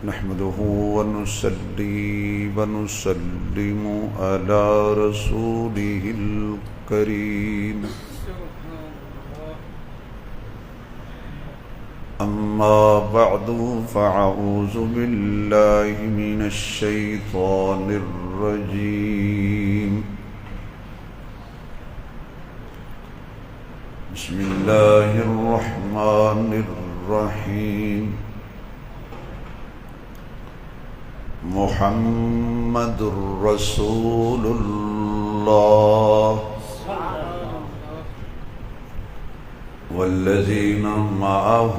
نحمده ونصلي ونسلم على رسوله الكريم أما بعد فأعوذ بالله من الشيطان الرجيم بسم الله الرحمن الرحيم محمد رسول الله والذين معه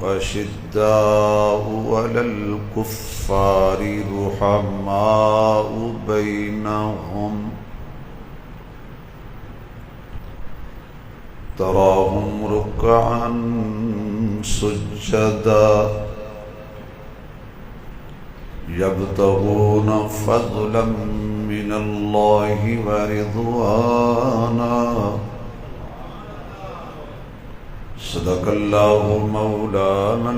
أشداء على الكفار رحماء بينهم تراهم ركعا سجدا يبتغون فضلا من الله ورضوانا صدق الله مولانا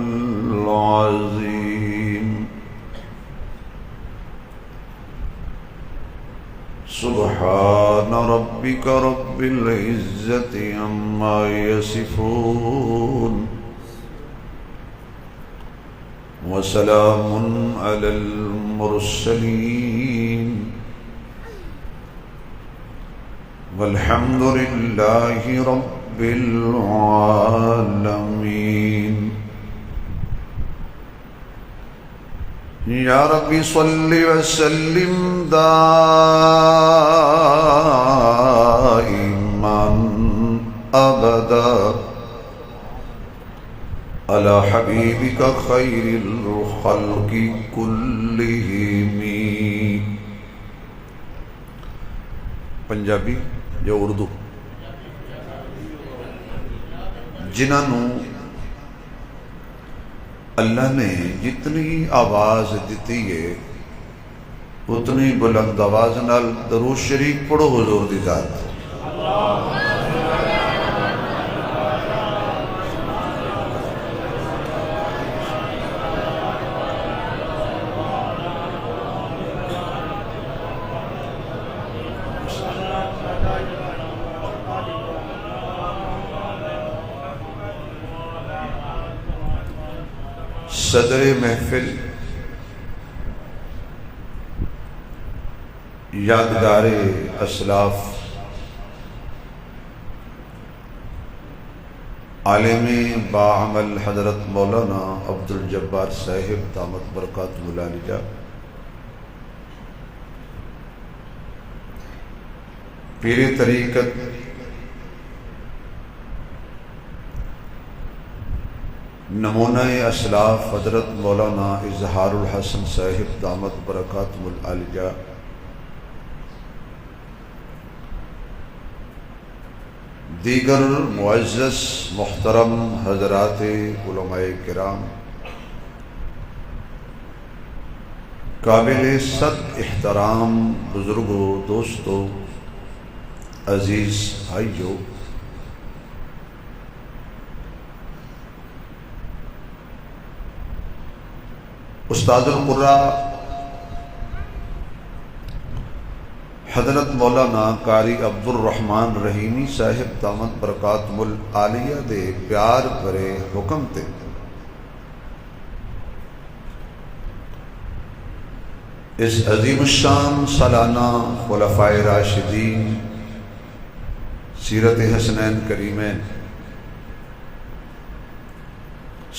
العظيم سبحان ربك رب العزة عما يصفون وسلام على المرسلين والحمد لله رب العالمين يا رب صل وسلم دائما أبدا على حبيبك خير الخلق كلهم. پنجابی یا اردو؟ جنہوں اللہ نے جتنی آواز دیتی ہے اتنی بلند آواز نال درود شریف پڑھو حضور دی ذات. صدر محفل یادگار اسلاف عالم باعمل حضرت مولانا عبدالجبار صاحب دامت برکاتہ العالیہ پیر طریقت نمونہ اسلاف حضرت مولانا اظہار الحسن صاحب دامت برکاتہ العالیہ دیگر معزز محترم حضرات علماء کرام، قابل صد احترام بزرگوں، دوستوں، عزیز بھائیوں، استاد القراء حضرت مولانا قاری عبد الرحمن رحیمی صاحب دامت برکاتہ العالیہ دے پیار بھرے حکم تے اس عظیم الشان سالانہ خلفائے راشدین سیرت حسنین کریمین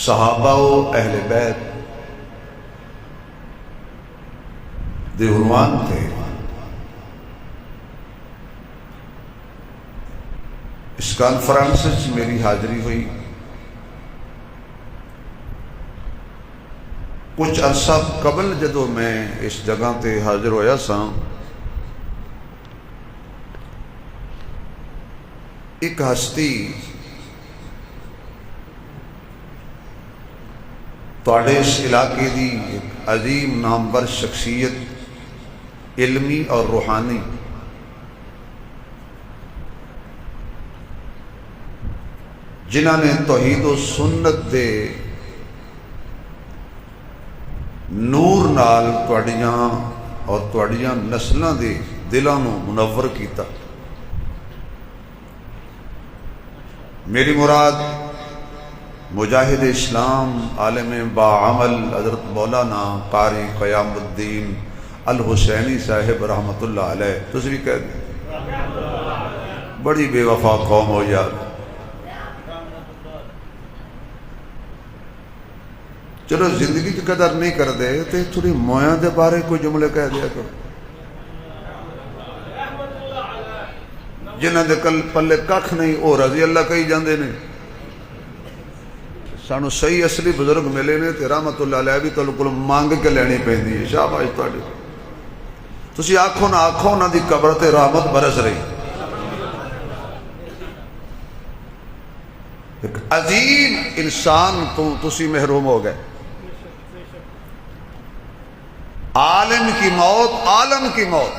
صحابہ و اہل بیت دے عنوان تھے. اس کانفرنس میری حاضری ہوئی. کچھ عرصہ قبل جدو میں اس جگہ تے حاضر ہویا سا ایک ہستی تواڈے اس علاقے دی ایک عظیم نامور شخصیت علمی اور روحانی جنہاں نے توحید و سنت دے نور نال تواڈیاں اور تواڈیاں نسلاں دے دلاں نوں منور کیتا۔ میری مراد مجاہد اسلام عالم باعمل حضرت مولانا قاری قیام الدین الحسینی صاحب رحمت اللہ علیہ، تسی بھی کہہ دیں بڑی بے وفا قوم ہو یار۔ چلو زندگی کی قدر نہیں کر دے تو تھوڑی مویاں دے بارے کوئی جملے کہہ دیا کرو، جنہاں دے کل پلے ککھ نہیں او رضی اللہ کہی جاندے نے۔ سانو صحیح اصلی بزرگ ملے نے تے رحمت اللہ علیہ بھی تہاڈے کول مانگ کے لینی پیندی ہے، شاباش تہاڈی۔ تسی آکھو نہ آکھو انہاں دی قبر تے رحمت برس رہی۔ ایک عظیم انسان تو تسی محروم ہو گئے۔ عالم کی موت، عالم کی موت۔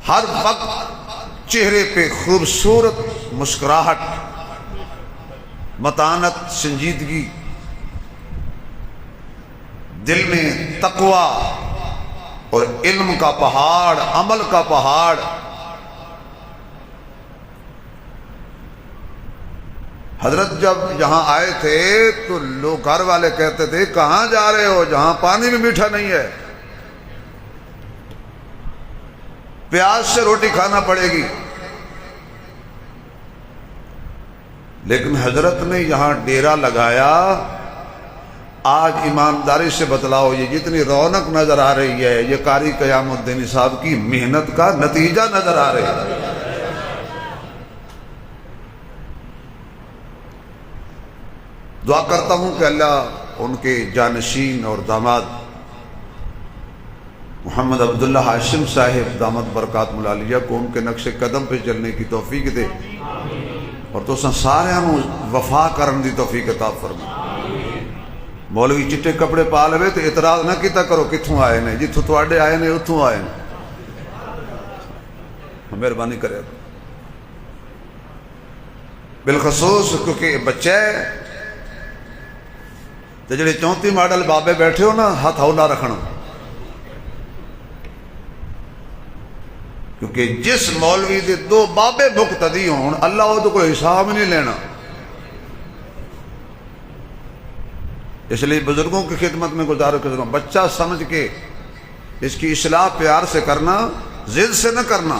ہر وقت چہرے پہ خوبصورت مسکراہٹ، متانت، سنجیدگی، دل میں تقوی اور علم کا پہاڑ، عمل کا پہاڑ۔ حضرت جب یہاں آئے تھے تو لوگ گھر والے کہتے تھے کہاں جا رہے ہو جہاں پانی بھی میٹھا نہیں ہے، پیاز سے روٹی کھانا پڑے گی۔ لیکن حضرت نے یہاں ڈیرا لگایا۔ آج ایمانداری سے بتلاؤ یہ جتنی رونق نظر آ رہی ہے یہ قاری قیام الدین صاحب کی محنت کا نتیجہ نظر آ رہا ہے۔ دعا کرتا ہوں کہ اللہ ان کے جانشین اور داماد محمد عبداللہ ہاشم صاحب دامت برکات ملالیہ کو ان کے نقش قدم پہ چلنے کی توفیق دے، اور تو سارے وفا کرن دی توفیق عطا فرما۔ مولوی چٹے کپڑے پا لے تو اعتراض نہ کیتا کرو کتھوں آئے نے، جتھوں تواڈے آئے نے اتھوں آئے نے، مہربانی کرے۔ بالخصوص کیونکہ بچے تے جڑے 34 ماڈل بابے بیٹھے ہو نا ہاتھ ہولا رکھنا، کیونکہ جس مولوی دے 2 بابے مقتدی ہون اللہ وہ تو کوئی حساب نہیں لینا۔ اس لیے بزرگوں کی خدمت میں گزارش کرتا ہوں بچہ سمجھ کے اس کی اصلاح پیار سے کرنا، ضد سے نہ کرنا،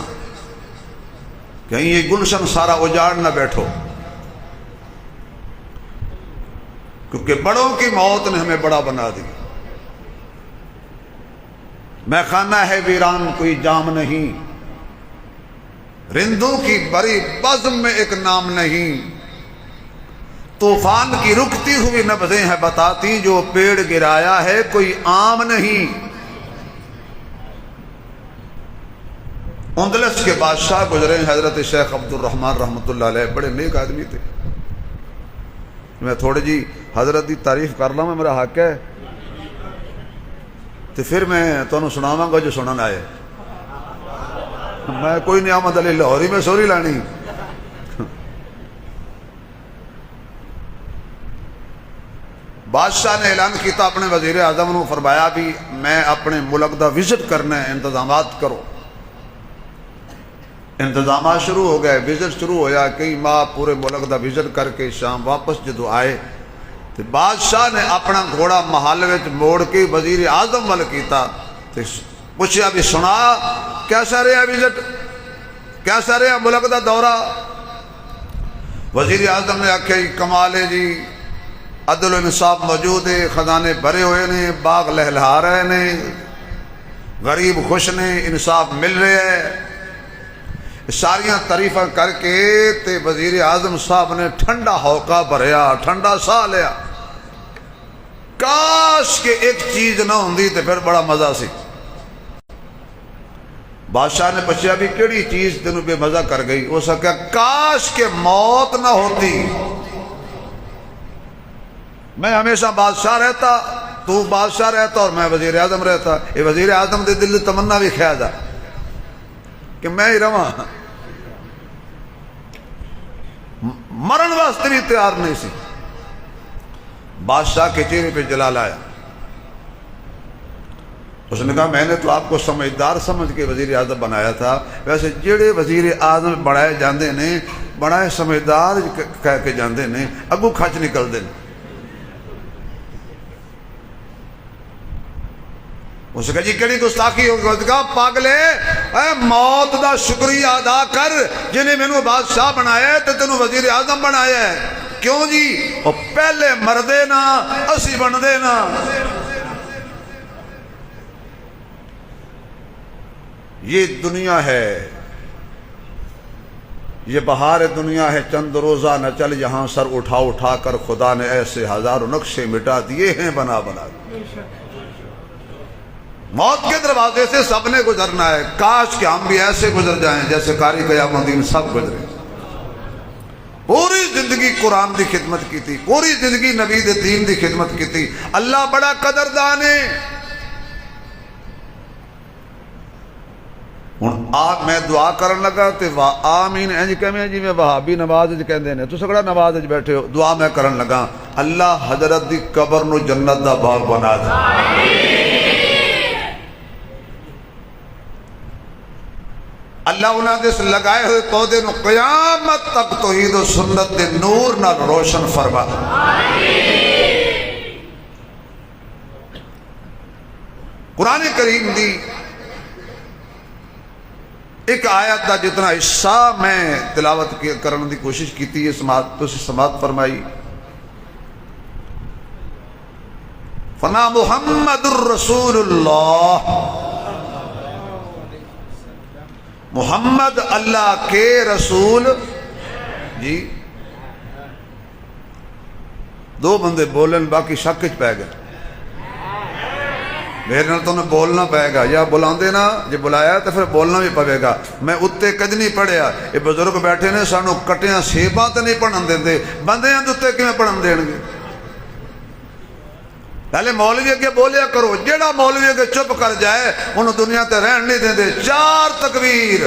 کہیں یہ گلشن سارا اجاڑ نہ بیٹھو، کیونکہ بڑوں کی موت نے ہمیں بڑا بنا دی۔ میں خانہ ہے ویران کوئی جام نہیں، رندوں کی بڑی بزم میں ایک نام نہیں، طوفان کی رکتی ہوئی نبضیں ہیں بتاتی جو پیڑ گرایا ہے کوئی عام نہیں۔ اندلس کے بادشاہ گزرے حضرت شیخ عبد الرحمن رحمت اللہ علیہ، بڑے نیک آدمی تھے۔ میں تھوڑی جی حضرت دی تعریف کر لوں، میں میرا حق ہے تو پھر میں تمہیں سناواں گا جو سنن آئے۔ میں کوئی نہیں آمد علی لاہوری میں سوری لانی۔ بادشاہ نے اعلان کیتا اپنے وزیر اعظم نے، فرمایا بھی میں اپنے ملک دا وزٹ کرنا ہے، انتظامات کرو۔ انتظامات شروع ہو گئے، وزٹ شروع ہویا، کئی ماہ پورے ملک دا وزٹ کر کے شام واپس جدو آئے تو بادشاہ نے اپنا گھوڑا محل وچ موڑ کے وزیر اعظم ول کیتا تے پوچھیا بھی سنا کیسا رہا وزٹ، کیسا رہا ملک دا دورہ؟ وزیر اعظم نے آکھیا کمال ہے جی، عدل و انصاف موجود ہے، خزانے بھرے ہوئے نے، باغ لہلہا رہے نے، غریب خوش نے، انصاف مل رہے ہے۔ ساریاں تعریفاں کر کے تے وزیر اعظم صاحب نے ٹھنڈا ہوکا بھریا، ٹھنڈا سا لیا۔ کاش کہ ایک چیز نہ ہوندی تے پھر بڑا مزہ سی۔ بادشاہ نے پوچھا بھی کیڑی چیز تینوں بے مزہ کر گئی؟ اس نے کہا کاش کہ موت نہ ہوتی، میں ہمیشہ بادشاہ رہتا، تو بادشاہ رہتا اور میں وزیر اعظم رہتا۔ یہ وزیر اعظم دے دل تمنا بھی خیال ہے کہ میں ہی رواں۔ مرن واسطے بھی تیار نہیں سی. بادشاہ کے چہرے پہ جلال آیا. اس نے کہا میں نے تو آپ کو سمجھدار سمجھ کے وزیر اعظم بنایا تھا, ویسے جڑے وزیر اعظم بنائے جاندے نے بڑائے سمجھدار کہہ کے جاندے نے اگو کھچ نکل دے. اس نے کہا جی کیڑی گستاخی ہو گئی؟ کہا پاگلے اے موت دا شکریہ ادا کر جنہیں مینوں بادشاہ بنایا ہے تے تینوں وزیر اعظم بنایا ہے. کیوں جی؟ وہ پہلے مردے نا اسی بندے نا. یہ دنیا ہے, یہ بہار دنیا ہے, چند روزہ نہ چل یہاں سر اٹھا اٹھا کر خدا نے ایسے ہزاروں نقشے مٹا دیے ہیں بنا بنا. موت کے دروازے سے سب نے گزرنا ہے. کاش کہ ہم بھی ایسے گزر جائیں جیسے قاری قیام الدین سب گزرے. پوری زندگی قرآن دی خدمت کی تھی, پوری زندگی نبی دے دین دی خدمت کی تھی. اللہ بڑا قدردان ہے. ہوں آپ میں دعا کرن لگا تے آمین انج کہویں جی میں وہابی نماز وچ کہندے نے, تساں کہڑا نماز وچ بیٹھے ہو. دعا میں کرن لگا اللہ حضرت دی قبر نو جنت دا باغ بنا دے. اللہ انہاں دے لگائے ہوئے پودے نو قیامت تک توحید و سنت دے نور نال روشن فرما. قرآن کریم دی ایک آیت دا جتنا حصہ میں تلاوت کرنے دی کوشش کی ہے سماعت فرمائی. فنا محمد الرسول اللہ, محمد اللہ کے رسول. جی دو بندے بولن باقی شک چ پی گئے. میرے نال تو بولنا پائے گا, یا بلاندے نا جی بلایا تو پھر بولنا بھی پڑے گا. میں اتنے کد نہیں پڑھیا, یہ بزرگ بیٹھے نے سانو کٹیاں سیباں تے نہیں پڑھن دے, بندیاں دے اتنے کیویں پڑھن دین گے؟ پہلے مولوی اگے بولیا کرو, جیڑا مولوی اگے چپ کر جائے انہوں دنیا تے رہن نہیں دے. 4 تکبیر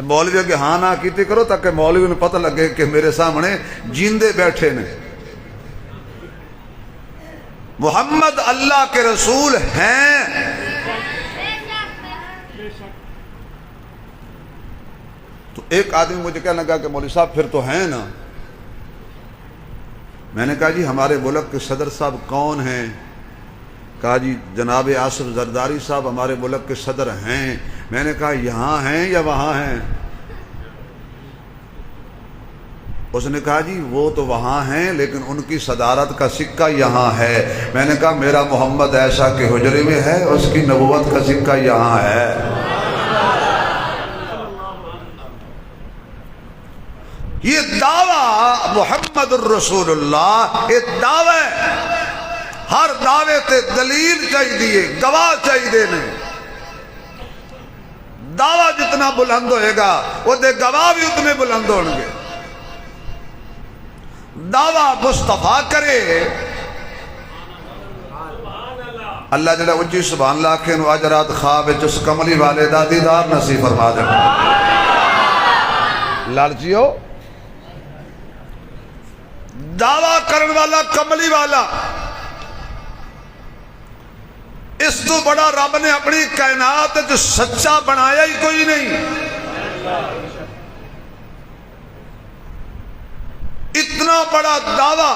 مولوی اگے ہاں نہ کیتی کرو تاکہ مولوی نے پتہ لگے کہ میرے سامنے جیندے بیٹھے نے. محمد اللہ کے رسول ہیں. تو ایک آدمی مجھے کہنے لگا کہ مولوی صاحب پھر تو ہیں نا. میں نے کہا جی ہمارے ملک کے صدر صاحب کون ہیں؟ کہا جی جناب آصف زرداری صاحب ہمارے ملک کے صدر ہیں. میں نے کہا یہاں ہیں یا وہاں ہیں؟ اس نے کہا جی وہ تو وہاں ہیں لیکن ان کی صدارت کا سکہ یہاں ہے. میں نے کہا میرا محمد ایسا کہ حجرے میں ہے, اس کی نبوت کا سکہ یہاں ہے. یہ دعویٰ محمد الرسول اللہ ایک دعویٰ ہے. ہر دعوے تے دلیل چاہیے, گواہ چاہیے نے. دعویٰ جتنا بلند ہوئے گا وہ دے گواہ بھی اتنے بلند ہوں گے. دعویٰ مصطفیٰ کرے اللہ جڑا اچھی سبحان اللہ کے نو اجرات خواب جس کملی والے دا دیدار نصیب فرما دے. لالچیو دعویٰ کرن والا کملی والا, اس تو بڑا رب نے اپنی کائنات جو سچا بنایا ہی کوئی نہیں. اتنا بڑا دعویٰ,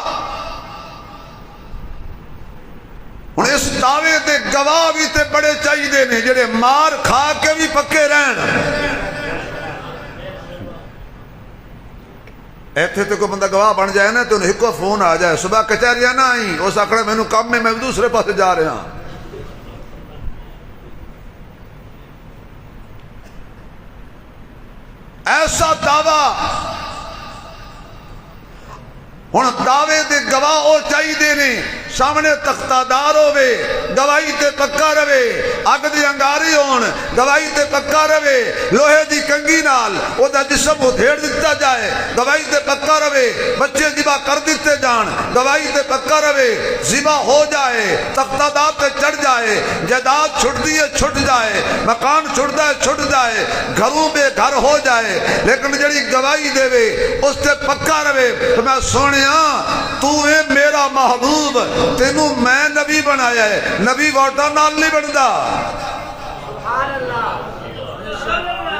ہن اس دعوے دے گواہ بھی تے بڑے چاہیے نے جڑے مار کھا کے بھی پکے رہن. ایتھے تے کوئی بندہ گواہ بن جائے نا تو انہیں ایک فون آ جائے صبح کچہریاں نہ آئیں, اس آکڑے میں نو کام میں دوسرے پاس جا رہا ہوں. ایسا دعویٰ ہن دعوے دے گواہ او چاہیے نے. سامنے تختہ دار ہوے گواہی تے پکا رہے، اگ دی انگاری ہون گواہی تے پکا رہے، لوہے دی کنگھی نال او دا جسم ادھیڑ دتا جائے گواہی تے پکا رہے، بچے ذبح کر دیتے جان گواہی تے پکا رہے، ذبح ہو جائے تختہ دار تے چڑھ جائے، جائیداد چھٹ دیے چھٹ جائے، مکان چھٹدا ہے چھٹ جائے، گھروں بے گھر ہو جائے، لیکن جڑی گواہی دے وے اس تے پکا رہے تو میں سونیا تو اے میرا محبوب، تینوں میں نبی بنایا ہے، نبی ووٹاں نال نہیں بندا،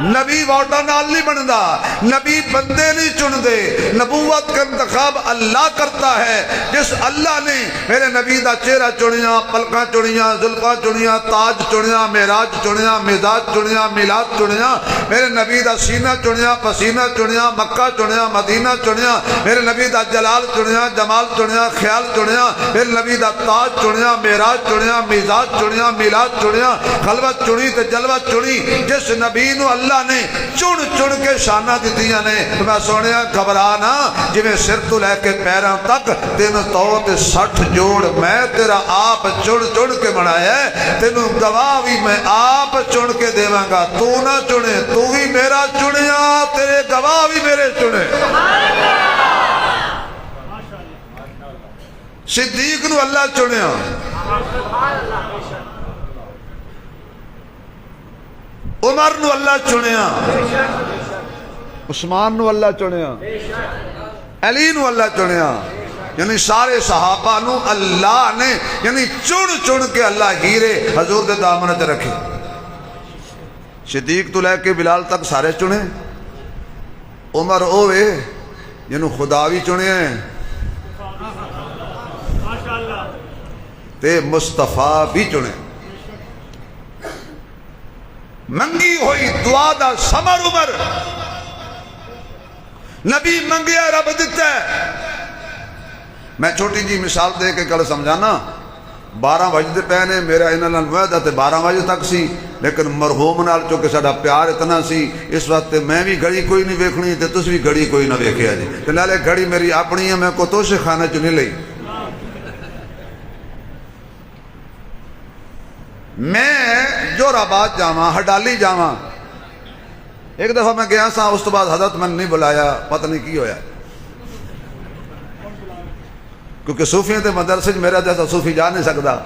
نبی ووٹاں نال نہیں بندا، نبی بندے نہیں چن دے، نبوت کا انتخاب اللہ کرتا ہے۔ جس اللہ نے میرے نبی دا چہرہ چنیا، پلکاں چنیا، زلفاں چنیا، تاج چنیا، معراج چنیا، مزاج چنیا، میلاد چنیا، میرے نبی دا سینہ چنیا، پسینہ چنیا، مکہ چنیا، مدینہ چنیا، میرے نبی دا جلال چنیا، جمال چنیا، خیال چنیا، میرے نبی دا تاج چنیا، معراج چنیا، مزاج چنیا، میلاد چنیا، خلوت چنی تے جلوت چنی۔ جس نبی نو اللہ نے چن چن کے شانہ دیتیاں نے، میں سونیا گھبرا نہ، جویں سر تو لے کے پیراں تک تینوں تو تے 60 جوڑ میں تیرا آپ چن چن کے بنایا ہے، تینوں گواہ بھی میں آپ چن کے دیواں گا، تو نہ چنے تو ہی میرا چنیا، تیرے گواہ بھی میرے چنے۔ صدیق نو اللہ چنیا، عمر نو اللہ چنیا، عثمان نو اللہ چنیا، علی نو اللہ چنیا، یعنی سارے صحابہ نو اللہ نے یعنی چن چن کے اللہ ہیرے حضور دے دامن تے رکھے۔ صدیق تو لے کے بلال تک سارے چنے، عمر اوے جنہوں خدا بھی چنے ہیں تے مصطفیٰ بھی چنے، منگی ہوئی دعا دا سمر عمر، نبی منگیا رب دیتا ہے۔ میں چھوٹی جی مثال دے کے کل سمجھانا، 12 بجے پہنے میرا انہاں نال معاہدہ تے 12 بجے تک سی، لیکن مرحوم نال چونکہ ساڈا پیار اتنا سی اس وقت میں بھی گھڑی کوئی نہیں ویکھنی تے تسی بھی گھڑی کوئی نہ ویکھیا جی، تے نالے گھڑی میری اپنی ہے، میں کو توشے خانہ چ نہیں لئی۔ میں جوراباد جاواں، ہڈالی جاواں، ایک دفعہ میں گیا سا، اس تو بعد حضرت میں نہیں بلایا، پتہ نہیں کی ہویا، کیونکہ صوفیوں تے مدرسے میرا جیسا صوفی جا نہیں سکتا،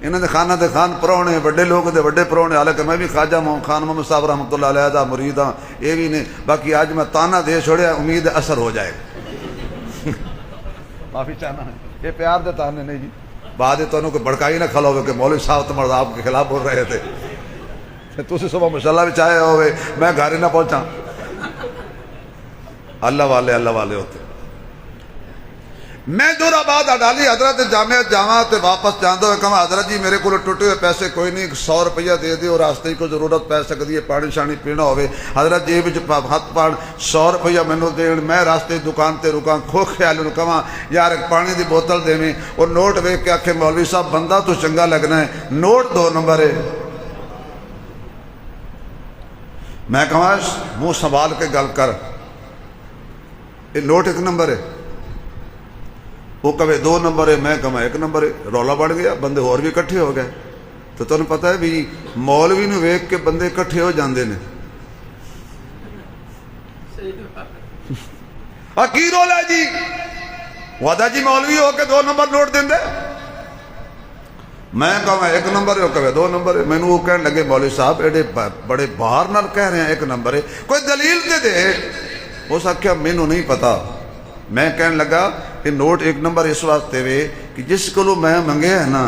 انہوں نے خانہ دے خان پرونے بڑے لوگ دے بڑے پرونے، حالانکہ میں بھی خواجہ خان محمد صاحب رحمۃ اللہ علیہ دا مرید ہاں، یہ بھی نہیں، باقی آج میں تانا دے چھوڑیا، امید اثر ہو جائے گا۔ معافی چاہنا ہے، یہ پیار دے تانے نہیں جی، بعد تو انہوں کو بڑکائی نہ کھلا ہوئے کہ مولوی صاحب تمہارا آپ کے خلاف بول رہے تھے، تو سے صبح مشاللہ بھی چاہے ہوئے میں گھر ہی نہ پہنچا۔ اللہ والے ہوتے۔ میں جوراباد ہڈالی حضرت جامعہ جاواں تے واپس جاندو ہے، کہاں حضرت جی میرے کو ٹوٹے ہوئے پیسے کوئی نہیں، 100 روپیہ دے دے اور راستے کو ضرورت پہ سکتی ہے، پانی شانی پینا ہوئے، حضرت جی بچ ہاتھ پان 100 روپیہ مینوں دین، میں راستے دکان تے رکاں، کھو خیال نو کہاں یار ایک پانی دی بوتل دے میں، اور نوٹ ویکھ کے آکھے مولوی صاحب بندہ تو چنگا لگنا ہے، نوٹ 2 نمبر ہے۔ میں کہاں منہ سنبھال کے گل کر، یہ نوٹ 1 نمبر ہے، وہ کہے 2 نمبر ہے، میں کہاں 1 نمبر ہے، رولا بڑھ گیا، بندے اور بھی کٹھے ہو گئے۔ تو تمہیں پتہ ہے بھی مولوی نو ویکھ کے بندے کٹھے ہو جاندے نے، کی رولا جی وعدہ جی مولوی ہو کے 2 نمبر نوٹ دیں دے، میں کہاں 1 نمبر ہے، وہ کہے 2 نمبر ہے۔ میں وہ کہنے لگے مولوی صاحب ایڈے بڑے باہر نال کہہ رہے ہیں 1 نمبر ہے، کوئی دلیل دے دے۔ وہ سکھیا مینوں نہیں پتا۔ میں کہنے لگا کہ نوٹ 1 نمبر اس واسطے وے کہ جس کو میں منگے ہے نا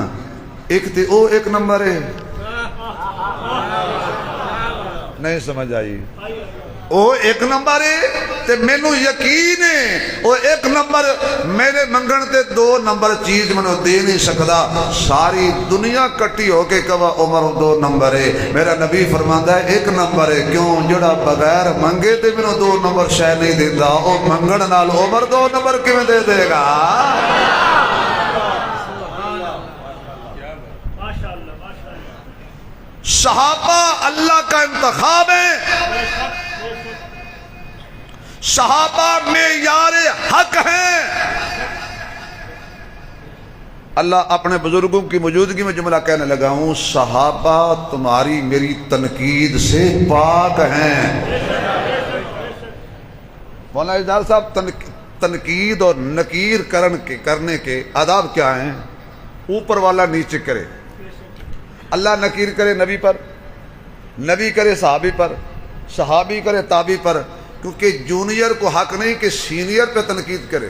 ایک تے او 1 نمبر ہے، نہیں سمجھ آئی، او 1 نمبر ہے تے مینوں یقین ہے او 1 نمبر میرے منگن تے 2 نمبر چیز منوں دے نہیں سکدا۔ ساری دنیا کٹی ہو کے کہا عمر 2 نمبر ہے، میرا نبی فرماندا ہے 1 نمبر ہے، کیوں جڑا بغیر منگے تے منوں 2 نمبر شے نہیں دیندا، او منگن نال عمر 2 نمبر کیویں دے دے گا؟ صحابہ اللہ کا انتخاب ہے، صحابہ معیار حق ہیں، اللہ اپنے بزرگوں کی موجودگی میں جملہ کہنے لگا ہوں، صحابہ تمہاری میری تنقید سے پاک ہیں۔ مولانا اظہار صاحب، تنقید اور نکیر کرنے کے آداب کیا ہیں؟ اوپر والا نیچے کرے، اللہ نکیر کرے نبی پر، نبی کرے صحابی پر، صحابی کرے تابعی پر، کیونکہ جونیئر کو حق نہیں کہ سینئر پہ تنقید کرے،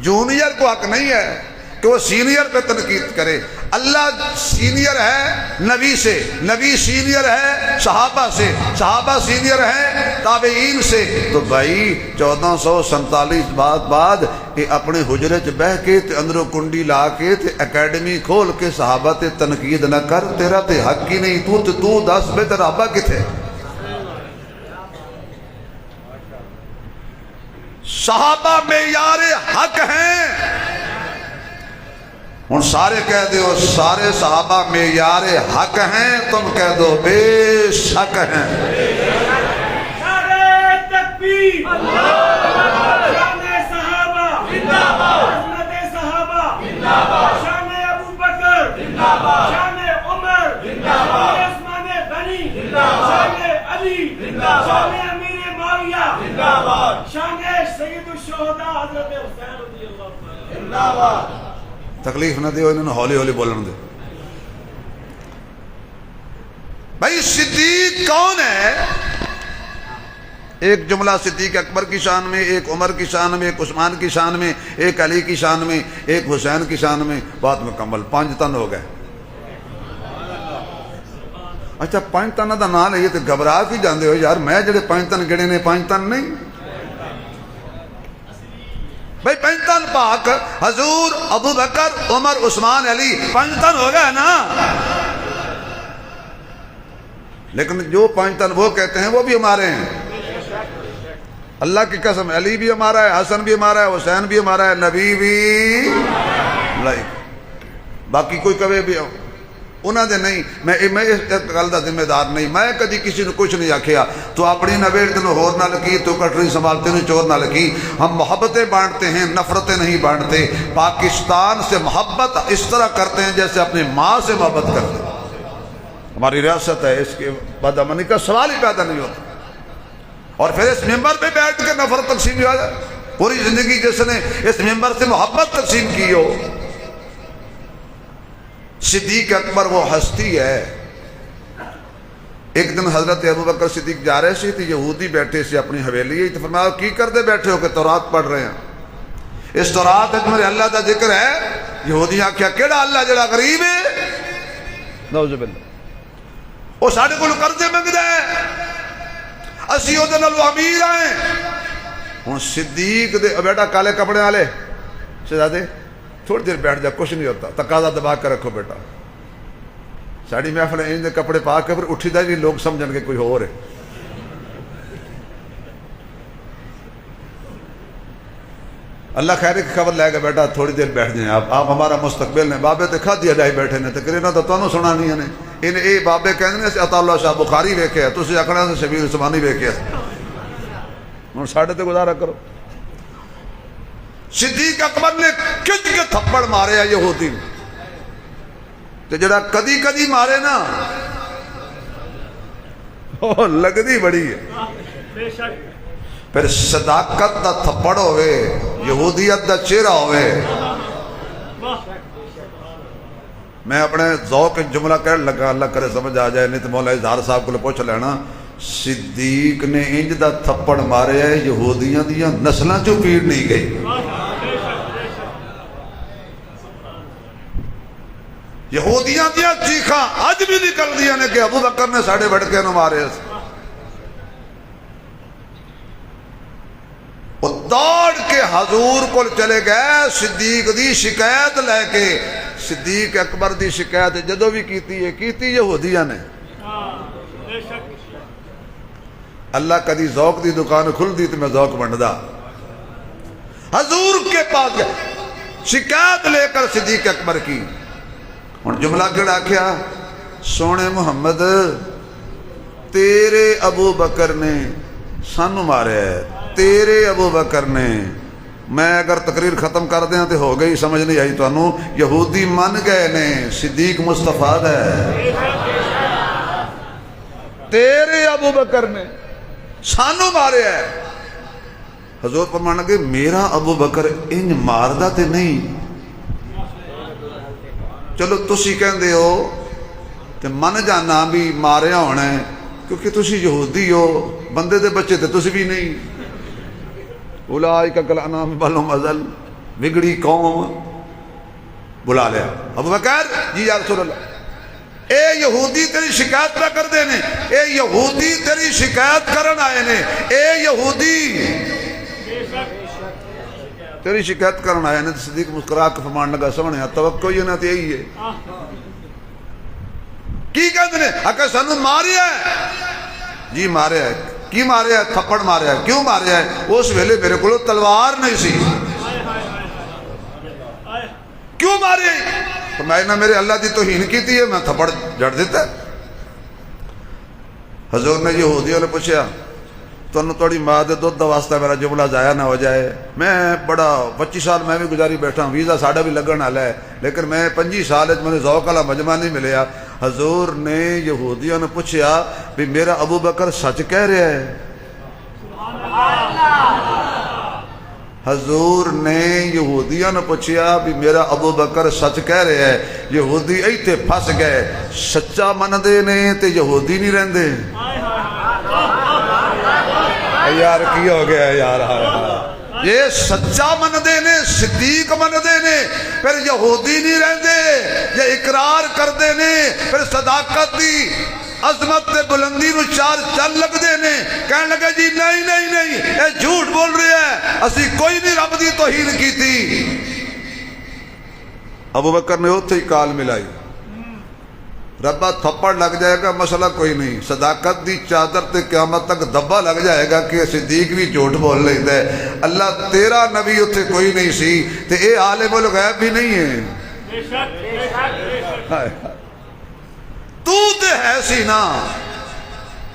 جونیئر کو حق نہیں ہے کہ وہ سینئر پہ تنقید کرے۔ اللہ سینئر ہے نبی سے، نبی سینئر ہے صحابہ سے، صحابہ سینئر ہے تابعین سے۔ تو بھائی 1447 بعد یہ اپنے حجرے چ بہ کے تے اندروں کنڈی لا کے تے اکیڈمی کھول کے صحابہ تے تنقید نہ کر، تیرا تے حق ہی نہیں۔ تو دس بے تیرا ابا کتھے؟ صحابہ معیار حق ہیں۔ ہن سارے کہہ دو سارے صحابہ معیار حق ہیں، تم کہہ دو بے شک ہیں۔ نعرہ تکبیر، شان صحابہ، عظمت صحابہ، شان ابو بکر، شان عمر، شان عثمان غنی، شان علی، شان امیر معاویہ، شان سید الشہداء حضرت حسین رضی اللہ عنہ۔ تکلیف نہ دیو، انہوں نے ہولی ہولی بولن دے۔ بھائی صدیق کون ہے؟ ایک جملہ صدیق اکبر کی شان میں، ایک عمر کی شان میں، ایک عثمان کی شان میں، ایک علی کی شان میں، ایک حسین کی شان میں، بات مکمل، 5 تن ہو گئے۔ اچھا 5 تن دا نام لئیے تو گھبرا کی جاندے ہو یار، میں جڑے 5 تن گڑے نے 5 تن نہیں۔ بھائی 5 تن پاک حضور ابو بکر عمر عثمان علی 5 تن ہو گئے نا، لیکن جو 5 تن وہ کہتے ہیں وہ بھی ہمارے ہیں۔ اللہ کی قسم، علی بھی ہمارا ہے، حسن بھی ہمارا ہے، حسین بھی ہمارا ہے، نبی بھی، باقی کوئی کبھی بھی انہاں دے نہیں۔ میں اس گل دا ذمہ دار نہیں، میں کدی کسی نے کچھ نہیں آکھیا تو اپنی نویڑ تینوں ہور نہ لگی، تو کٹری سنبھالتے نے چور نہ لگی۔ ہم محبتیں بانٹتے ہیں، نفرتیں نہیں بانٹتے۔ پاکستان سے محبت اس طرح کرتے ہیں جیسے اپنی ماں سے محبت کرتے ہیں۔ ہماری ریاست ہے، اس کے بعد امنی کا سوال ہی پیدا نہیں ہوتا۔ اور پھر اس ممبر پہ بیٹھ کے نفرت تقسیم ہو جائے، پوری زندگی جس نے اس ممبر سے محبت تقسیم کی ہو۔ صدیق اکبر وہ ہستی ہے۔ ایک دن حضرت ابو بکر صدیق جا رہے تھے، یہودی بیٹھے سے اپنی حویلی، تو فرمایا کی کرتے بیٹھے ہو؟ کہ تورات پڑھ رہے ہیں۔ اس تورات میں میرے اللہ کا ذکر ہے۔ یہودیاں کیا کیڑا اللہ جڑا غریب ہے؟ نعوذ باللہ، وہ ساڑھے کو قرضے منگ دے، اسی او دن اللہ امیر آئیں۔ ہوں صدیق دے بیٹا کالے کپڑے والے شہزادے تھوڑی دیر بیٹھ جا، کچھ نہیں ہوتا، تقاضا دبا کر رکھو بیٹا۔ ساڑی محفل ان دے کپڑے پا کے پھر اٹھی دا جی لوگ سمجھن کے کوئی ہو رہے۔ اللہ خیر کی خبر لے گا بیٹا تھوڑی دیر بیٹھ جائیں، آپ ہمارا مستقبل نے بابے تے کھا دیا جائے بیٹھے نے تقریرا تو تانوں سنا نہیں نے ان اے بابے کہندے نے عطا اللہ شاہ بخاری ویکھیا، تسی آکھنا سے شبیر عثمانی ویکھیا۔ ہن ساڈے تے گزارا کرو۔ صدیق اکبر نے کھچ کے تھپڑ مارے ہے یہودی تے جڑا کدی کدی مارے نا او لگدی بڑی ہے۔ بے شک پھر صداقت دا تھپڑ ہوئے، یہودیت دا چہرہ ہوئے۔ میں اپنے ذوق جملہ کہہ لگا، اللہ کرے سمجھ آ جائے، نہیں تو مولا اظہار صاحب کو پوچھ لینا۔ صدیق نے انج دا تھپڑ مارے ہے یہودیاں دیاں نسلاں چوں پیڑ نہیں گئی۔ یہودیاں دیاں چیخاں آج بھی نکل دیا نے کہ ابو بکر نے ساڑھے بڑھ کے نہ مارے۔ وہ دوڑ کے حضور کو چلے گئے صدیق دی شکایت لے کے۔ صدیق اکبر دی شکایت جدو بھی کیتی یہودیاں نے۔ اللہ کدی ذوق دی دکان کھل دی تو میں ذوق بنڈا۔ حضور کے پاس گئے، شکایت لے کر صدیق اکبر کی۔ اور جملہ کیڑا کیا؟ سونے محمد تیرے ابو بکر نے سانو مارے ہے، تیرے ابو بکر نے میں اگر تقریر ختم کر دیا تو ہو گئی، سمجھ نہیں آئی تمہوں؟ یہودی من گئے نے صدیق مصطفیٰ ہے، تیرے ابو بکر نے سانو مارے ہے۔ حضور فرمان لگے میرا ابو بکر انج ماردہ تے نہیں، چلو تسی کہندے ہو تے من جانا بھی ماریا ہونا ہے کیونکہ تسی یہودی ہو، بندے دے بچے تے تسی بھی نہیں۔ اولئک کالانعام بل ھم اضل، بگڑی قوم بلا لیا ابو بکر جی یا رسول اللہ، اے یہودی تیری شکایت نہ کر دے نے، اے یہودی تیری شکایت کرن آئے نے، اے یہودی تیری شکایت کرن آئے نے۔ صدیق مسکرا کے فرمان لگا سونے توقع ہی نہ تے یہی ہے کی کہتے نے اکا سانو ماریا ہے؟ جی ماریا ہے۔ کی ماریا ہے؟ تھپڑ ماریا ہے۔ کیوں ماریا ہے؟ اس ویلے میرے کو تلوار نہیں سی، کیوں ماریا ہے؟ تو میں نے میرے اللہ دی توہین کی تھی ہے، میں تھپڑ جڑ دیتا ہے۔ حضور نے یہودیوں نے پوچھا تو تھوڑی ماں دے دودھ دا واسطہ میرا جملہ ضائع نہ ہو جائے، میں بڑا 25 سال میں بھی گزاری بیٹھا ہوں، ویزا ساڑھا بھی لگن والا ہے، لیکن میں 25 سال میں ذوق والا مجمع نہیں ملیا۔ حضور نے یہودیوں نے پوچھا بھی میرا ابو بکر سچ کہہ رہا ہے؟ حضور نے یہودیوں نے پوچھا بھی میرا ابو بکر سچ کہہ رہا ہے۔ یہودی ایتھے پھس گئے، سچا من دے نے تے یہودی نہیں رہندے۔ یار کی ہو گیا یار، یہ سچا من دے نے، صدیق من دے نے، پھر یہودی نہیں رہندے، یہ اقرار کر دے نے، پھر صداقت دی عظمت تے بلندی نو چار چل لگ دے نے، کہنے لگے جی نہیں نہیں نہیں اے جھوٹ بول رہے ہیں، اسی کوئی نہیں رب دی توہین کی تھی۔ ابو بکر نے اوتھے ہی کال ملائی، ربا تھپڑ لگ جائے گا مسئلہ کوئی نہیں، صداقت دی چادر تے قیامت تک دبا لگ جائے گا کہ صدیق بھی جھوٹ بول لیتا ہے۔ اللہ تیرا نبی اتھے کوئی نہیں سی تے اے عالم الغیب بھی نہیں ہے، تو تے ہے سی نا۔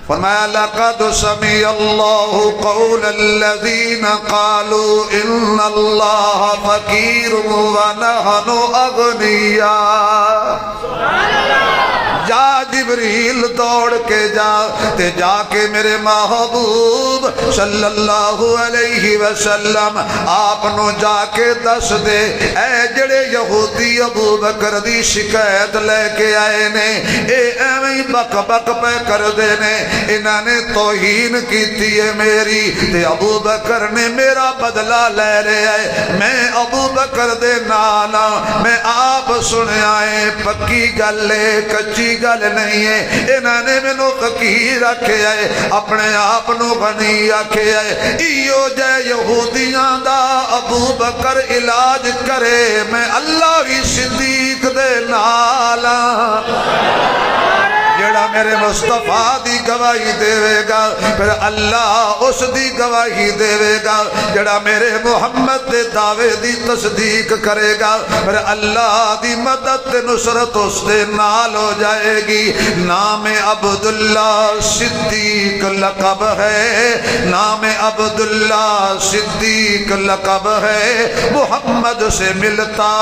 فرمایا لقد سمع اللہ قول الذین قالوا ان اللہ فقیر ونحن اغنیاء۔ جا جبریل دوڑ کے جا تے جا کے میرے محبوب صلی اللہ علیہ وسلم آپ نو جا کے دس دے، اے جڑے یہودی ابو بکر دی شکایت لے کے آئے نے، اے ایویں بک بک پہ کر دے نے، انہاں نے توہین کیتی ہے میری، تے ابو بکر نے میرا بدلہ لے رہے ہے، میں ابو بکر دے نانا، میں آپ سنیا ہے، پکی گل ہے کچی گل نہیں ہے، انہاں نے مینوں فقیر آکھیا ہے، اپنے آپ نو غنی آکھیا ہے، ایو جے یہودیاں دا ابو بکر علاج کرے، میں اللہ ہی صدیق دے نالا، جڑا میرے مصطفیٰ دی گواہی دے گا پھر اللہ اس دی گواہی دے گا، جڑا میرے محمد دے دعوے دی تصدیق کرے گا پھر اللہ دی مدد نصرت اس دے نال ہو جائے گی۔ نام عبداللہ صدیق لقب ہے، نام عبداللہ صدیق لقب ہے، محمد سے ملتا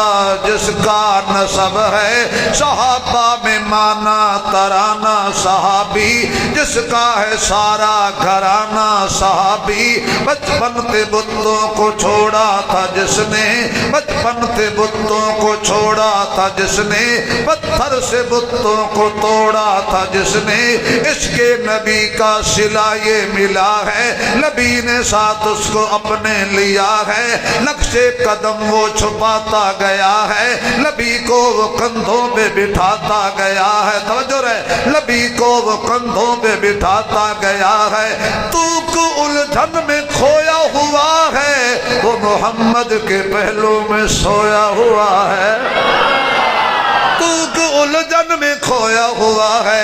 جس کا نسب ہے، صحابہ میں مانا ترانہ صحابی، جس کا ہے سارا گھرانہ صحابی، بچپن تے بتوں کو چھوڑا تھا جس نے، بچپن تے بتوں کو چھوڑا تھا جس نے، پتھر سے بتوں کو توڑا تھا جس نے، عشق نبی کا صلہ یہ ملا ہے، نبی نے ساتھ اس کو اپنے لیا ہے، نقش قدم وہ چھپاتا گیا ہے، نبی کو وہ کندھوں پہ بٹھاتا گیا ہے، توجہ رہے، نبی کو وہ کندھوں پہ بٹھاتا گیا ہے، تو کو الجھن میں کھویا ہوا ہے، وہ محمد کے پہلو میں سویا ہوا ہے، تو کو الجھن میں کھویا ہوا ہے،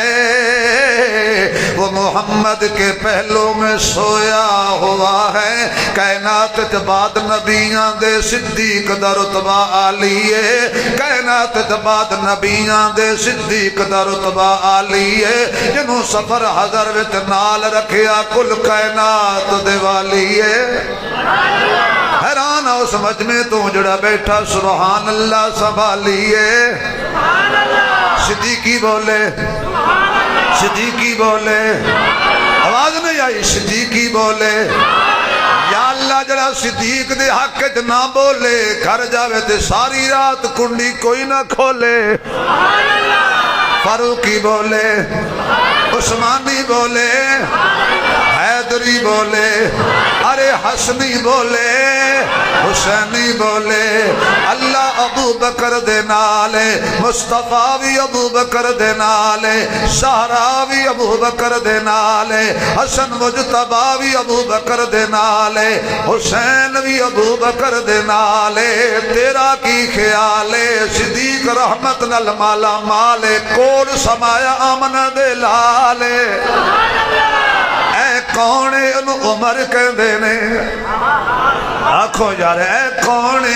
وہ محمد کے پہلو میں سویا ہوا ہے۔ کائنات بعد نبیاں دے صدیق دا رتبہ عالی ہے، کائنات بعد نبیاں دے صدیق دا رتبہ عالی ہے، جنہوں سفر حضر وچ نال رکھیا کل کائنات دے والی ہے۔ حیران ہو سمجھ میں تو جڑا بیٹھا سبحان اللہ سنبھالیے صدیقی بولے صدیقی بولے آواز نہیں آئی صدیقی بولے یا اللہ جڑا صدیق دے حق وچ نہ بولے گھر جاوے تے ساری رات کنڈی کوئی نہ کھولے فاروقی بولے عثمانی بولے حیدری بولے ارے حسنی بولے حسینی بولے اللہ ابو بکر دے نالے مصطفیٰ بھی ابو بکر دے نالے زہرا بھی ابو بکر دے نالے حسن مجتبی بھی ابو بکر دے نالے حسین بھی ابو بکر دے نالے تیرا کی خیالے صدیق رحمت نال مالا مالے کول سمایا آمن دے لالے اے کونے انو عمر کہندے نے آکھو یار اے کونے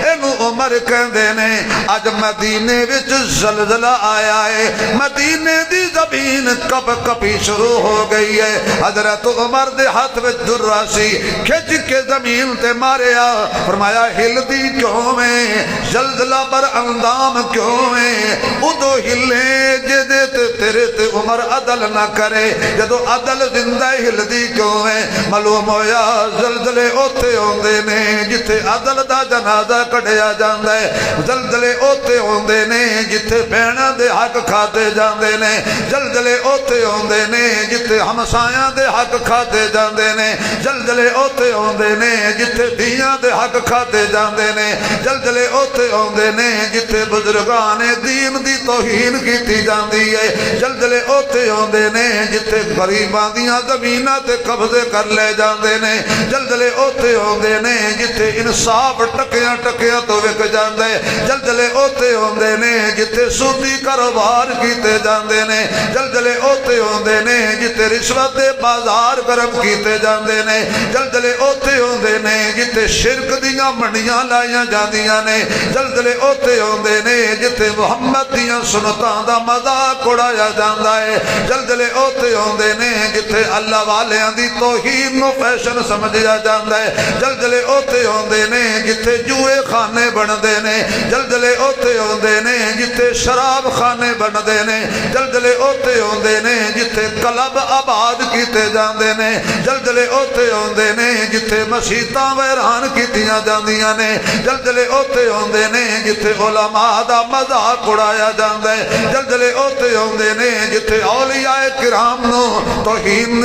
انو عمر کہندے نے اج مدینے وچ زلزلہ آیا ہے مدینے دی زمین کب کبھی شروع ہو گئی ہے حضرت عمر دے ہاتھ وچ درہ سی کھچ کے زمین تے ماریا فرمایا ہل دی کیوں میں زلزلہ بر اندام کیوں میں ادو ہلے جدے تیرے تے عمر عدل نہ کرے جدو عدل زندہ ہل دی کیوں ہے معلوم ہویا زلزلے اوتے ہوندے نے جتھے عدل دا جنازہ کڈیا جاندا ہے زلزلے اوتے ہوندے نے جتھے بہناں دے حق کھاتے جاندے نے زلزلے اوتے ہوندے نے جتھے ہمسایاں دے حق کھاتے جاندے نے زلزلے اوتے ہوندے نے جتھے دھیاں دے حق کھاتے جاندے نے زلزلے اوتے ہوندے نے جتھے بزرگان دین دی توہین کیتی جاندی ہے زلزلے اوتے ہوندے نے جتھے غریباں دیاں زمیناں تے قبضے کر لے جاندے نے زلزلے اوتے ہوندے نے جتھے انصاف ٹکیاں ٹکیاں تو وک جاندے زلزلے اوتے ہوندے نے جتھے سودی کاروبار کیتے جاندے نے زلزلے اوتے ہوندے نے جتھے رشوت دے بازار گرم کیتے جاندے نے زلزلے اوتے ہوندے نے جتھے شرک دیاں منڈیاں لائیاں جاندیاں نے زلزلے اوتے ہوندے نے جتھے محمد دیاں سنتاں دا مذاق اڑایا جاندا ہے زلزلے اوتے ہوندے نے جتھے اللہ والیاں دی توہین نو فیشن سمجھیا جاندا ہے زلزلے اوتے ہوندے نے جتھے جوئے خانے بندے نے زلزلے اوتے ہوندے نے جتھے شراب خانے بندے نے زلزلے اوتے ہوندے نے جتھے کلب آباد کیتے جاندے نے زلزلے اوتے ہوندے نے جتھے مسیتاں ویران کیتیاں جاندیاں نے زلزلے اوتے ہوندے نے جتھے علماء دا مذاق اڑایا جاندا ہے زلزلے اوتے ہوندے نے جتھے اولیاء کرام نو توہین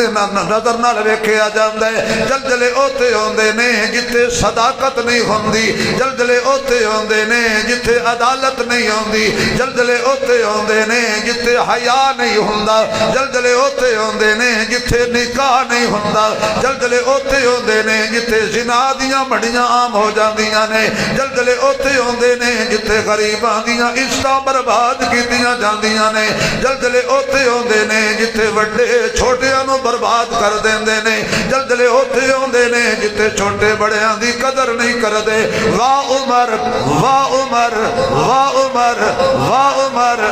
نظر نال ویکھیا جاندا ہے زلزلے اوتے ہوندے نے جتھے صداقت نہیں ہوندی زلزلے اوتے ہوندے نے جتھے عدالت نہیں ہوندی زلزلے اوتے ہوندے نے جتھے حیا نہیں ہوندا زلزلے اوتے ہوندے نے جتھے نکاح نہیں ہوندا زلزلے اوتے ہوندے نے جتھے زنا دیاں مڑیاں عام ہو جاندیاں نے زلزلے اوتے ہوندے نے جتھے غریباں دیاں عزتاں برباد کیتیاں جاندیاں نے زلزلے اوتے ہوندے نے جتھے وڈے چھوٹیاں نو برباد کر دیندے نے زلزلے اوتے ہوندے نے جتھے چھوٹے بڑیاں دی قدر نہیں کردے واہ عمر واہ عمر واہ عمر واہ عمر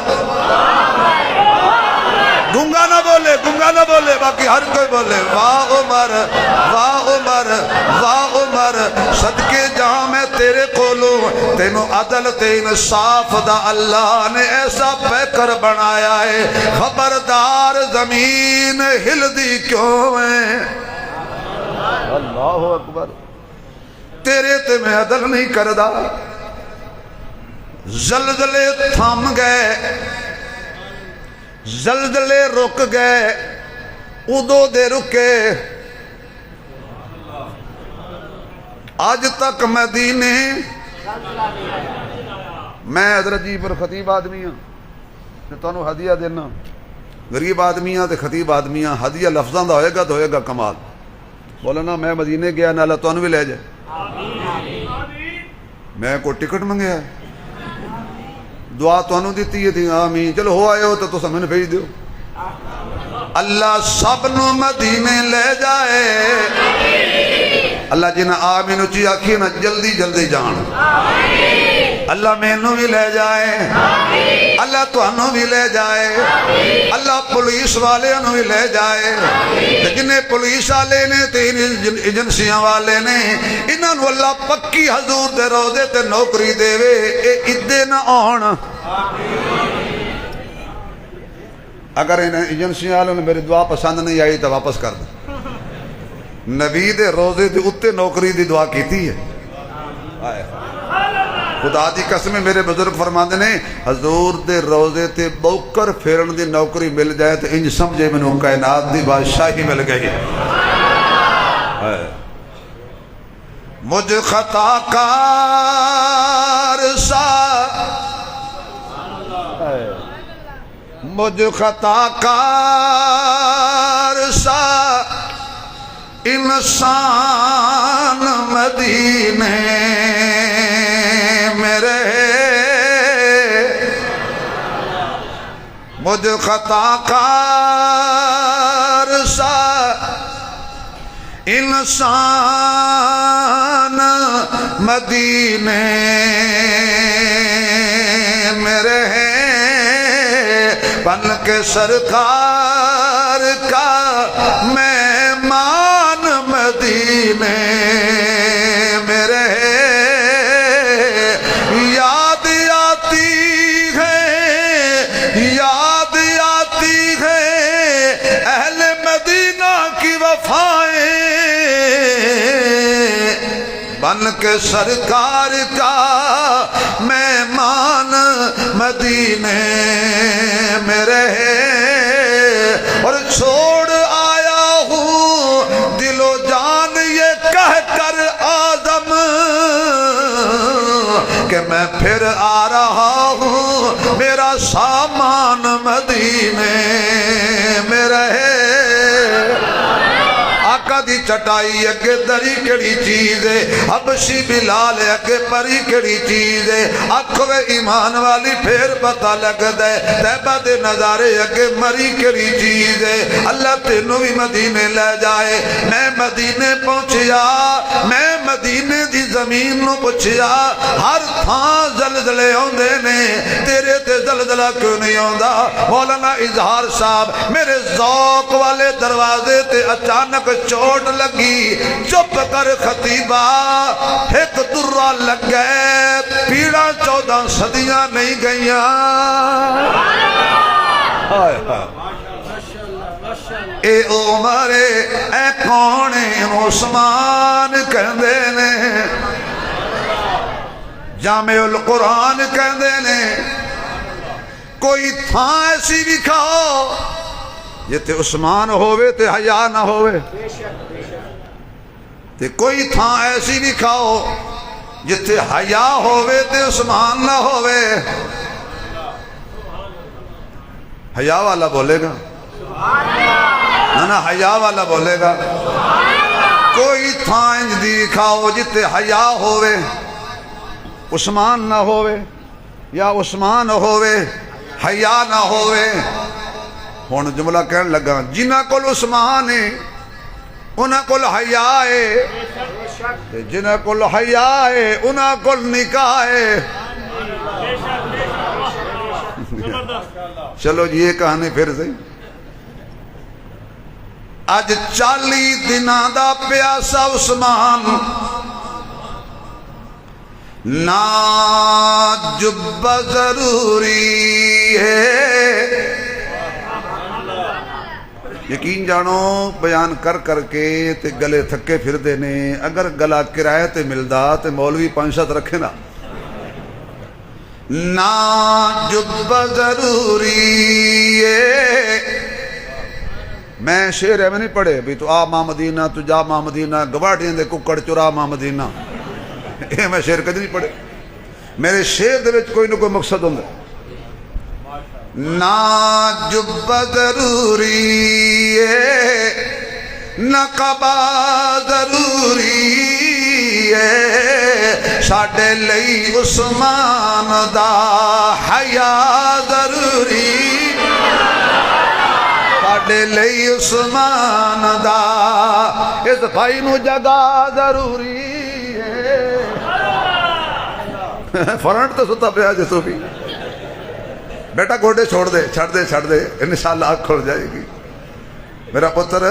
گنگا نہ بولے باقی ہر کوئی بولے واہ عمر واہ عمر واہ عمر صدقے جہاں میں تیرے کولوں تینوں عدل تے انصاف دا اللہ نے ایسا پیکر بنایا ہے خبردار زمین ہل دی کیوں ہے اللہ اکبر تیرے تے میں عدل نہیں کردا زلزلے تھم گئے زلزلے رک گئے ادو دے رکے آج تک مدینے میں حضرت جی پر خطیب آدمی ہوں تو انہوں ہدیہ دینا غریب آدمی ہوں تو خطیب آدمی ہوں ہدیہ لفظاں دا ہوئے گا تو ہوئے گا کمال بولنا میں مدینے گیا نہ اللہ تو انہوں بھی لے جائے میں کوئی ٹکٹ منگیا ہے دعا تو انہوں دیتی ہے تھی آمین چلو ہو آئے ہو تو سمجھنے بھیج دیو اللہ سب نو مدینے لے جائے اللہ جنہ آمین اچھی آکھی نا جلدی جلدی جان اللہ مینوں بھی لے جائے اللہ تانوں بھی لے جائے اللہ پولیس والے انہوں بھی لے جائے جنہیں پولیس والے نے تین ایجنسیاں والے نے انہوں نے اللہ پکی حضور دے روزے تے نوکری دے وے اے ادھے نہ آن اگر انہیں ایجنسیاں والوں نے میری دعا پسند نہیں آئی تو واپس کر دیں نبی دے روزے دے اتے نوکری دی دعا کیتی ہے خدا دی قسم میرے بزرگ فرماندے نے حضور دے روزے تے بوکر پھیرن دی نوکری مل جائے تو انج سمجھے منوں کائنات دی بادشاہی مل گئی مجھ خطا کار سا مجھ خطا کار سا انسان مدینے میرے مجھ خطا کار سا انسان مدینے میرے بن کے سرکار کا مہمان مدینے میرے یاد آتی ہے اہل مدینہ کی وفائیں بن کے سرکار کا مہمان مدینے میرے اور چھوڑ آیا ہوں دل و جان یہ کہہ کر آدم کہ میں پھر آ رہا ہوں میرا سامان مدینے میں رہے آقا دی چٹائی اگے دری کڑی چیز ہے حبشی بلال اگے پری کڑی چیز ہے اکھوے ایمان والی پھر پتہ لگ دے تیبہ دے نظارے اگے مری کڑی چیز ہے اللہ تینوں بھی مدینے لے جائے میں مدینے پہنچیا میں مدینے دی زمین نو پوچھیا ہر تھان زلزلے ہوندے نے تیرے تے زلزلہ کیوں نہیں ہوندا مولانا اظہار صاحب میرے ذوق والے دروازے تے اچانک چوٹ لگی چپ کر خطیبہ ایک درہ لگ گئے پیڑا 14 صدیاں نہیں گئیاں اے عمر اے کون عثمان کہندے نے جامع القرآن کہندے نے کوئی تھاں ایسی بھی کھاؤ جتے عثمان ہوئے تے حیا نہ ہوئے تے کوئی تھاں ایسی بھی کھاؤ جتے حیا ہوئے تے عثمان نہ ہوئے حیا والا بولے گا نا حیا والا بولے گا کوئی تھاں انج دی کھاؤ جتے حیا ہوئے عثمان نہ ہوئے یا عثمان ہوئے حیا نہ ہوئے ہون جملہ کہنے لگا جنہ کول عثمان ہے انہاں کول حیا ہے جنہ کول حیا ہے انہاں کول نکاح ہے چلو یہ کہانی پھر سے اج 40 دناں دا پیاسا عثمان نا جب ضروری ہے یقین جانو بیان کر کر کے تے گلے تھکے پھر دینے اگر گلا کرایہ تے ملدا تے مولوی 5-7 رکھے نا جب ضروری ہے میں شعر ہے میں نہیں پڑھے بھی تو آ ماں مدینہ تو جا ماں مدینہ گواڑیاں دے ککڑ چرا ماں مدینہ یہ میں شعر کدی نہیں پڑھے میرے شعر دے وچ کوئی نہ کوئی مقصد ہوندا نا جب ضروری ہے نہ قبا ضروری ہے ساڈے لئی عثمان دا حیا ضروری ساڈے لئی عثمان دا اس بھائی نو جگہ ضروری ہے فرنٹ تو ستا پیا جی تو بھی بیٹا گوڈے چھوڑ دے چھڑ دے انشاءاللہ آنکھ کھل جائے گی. میرا پتر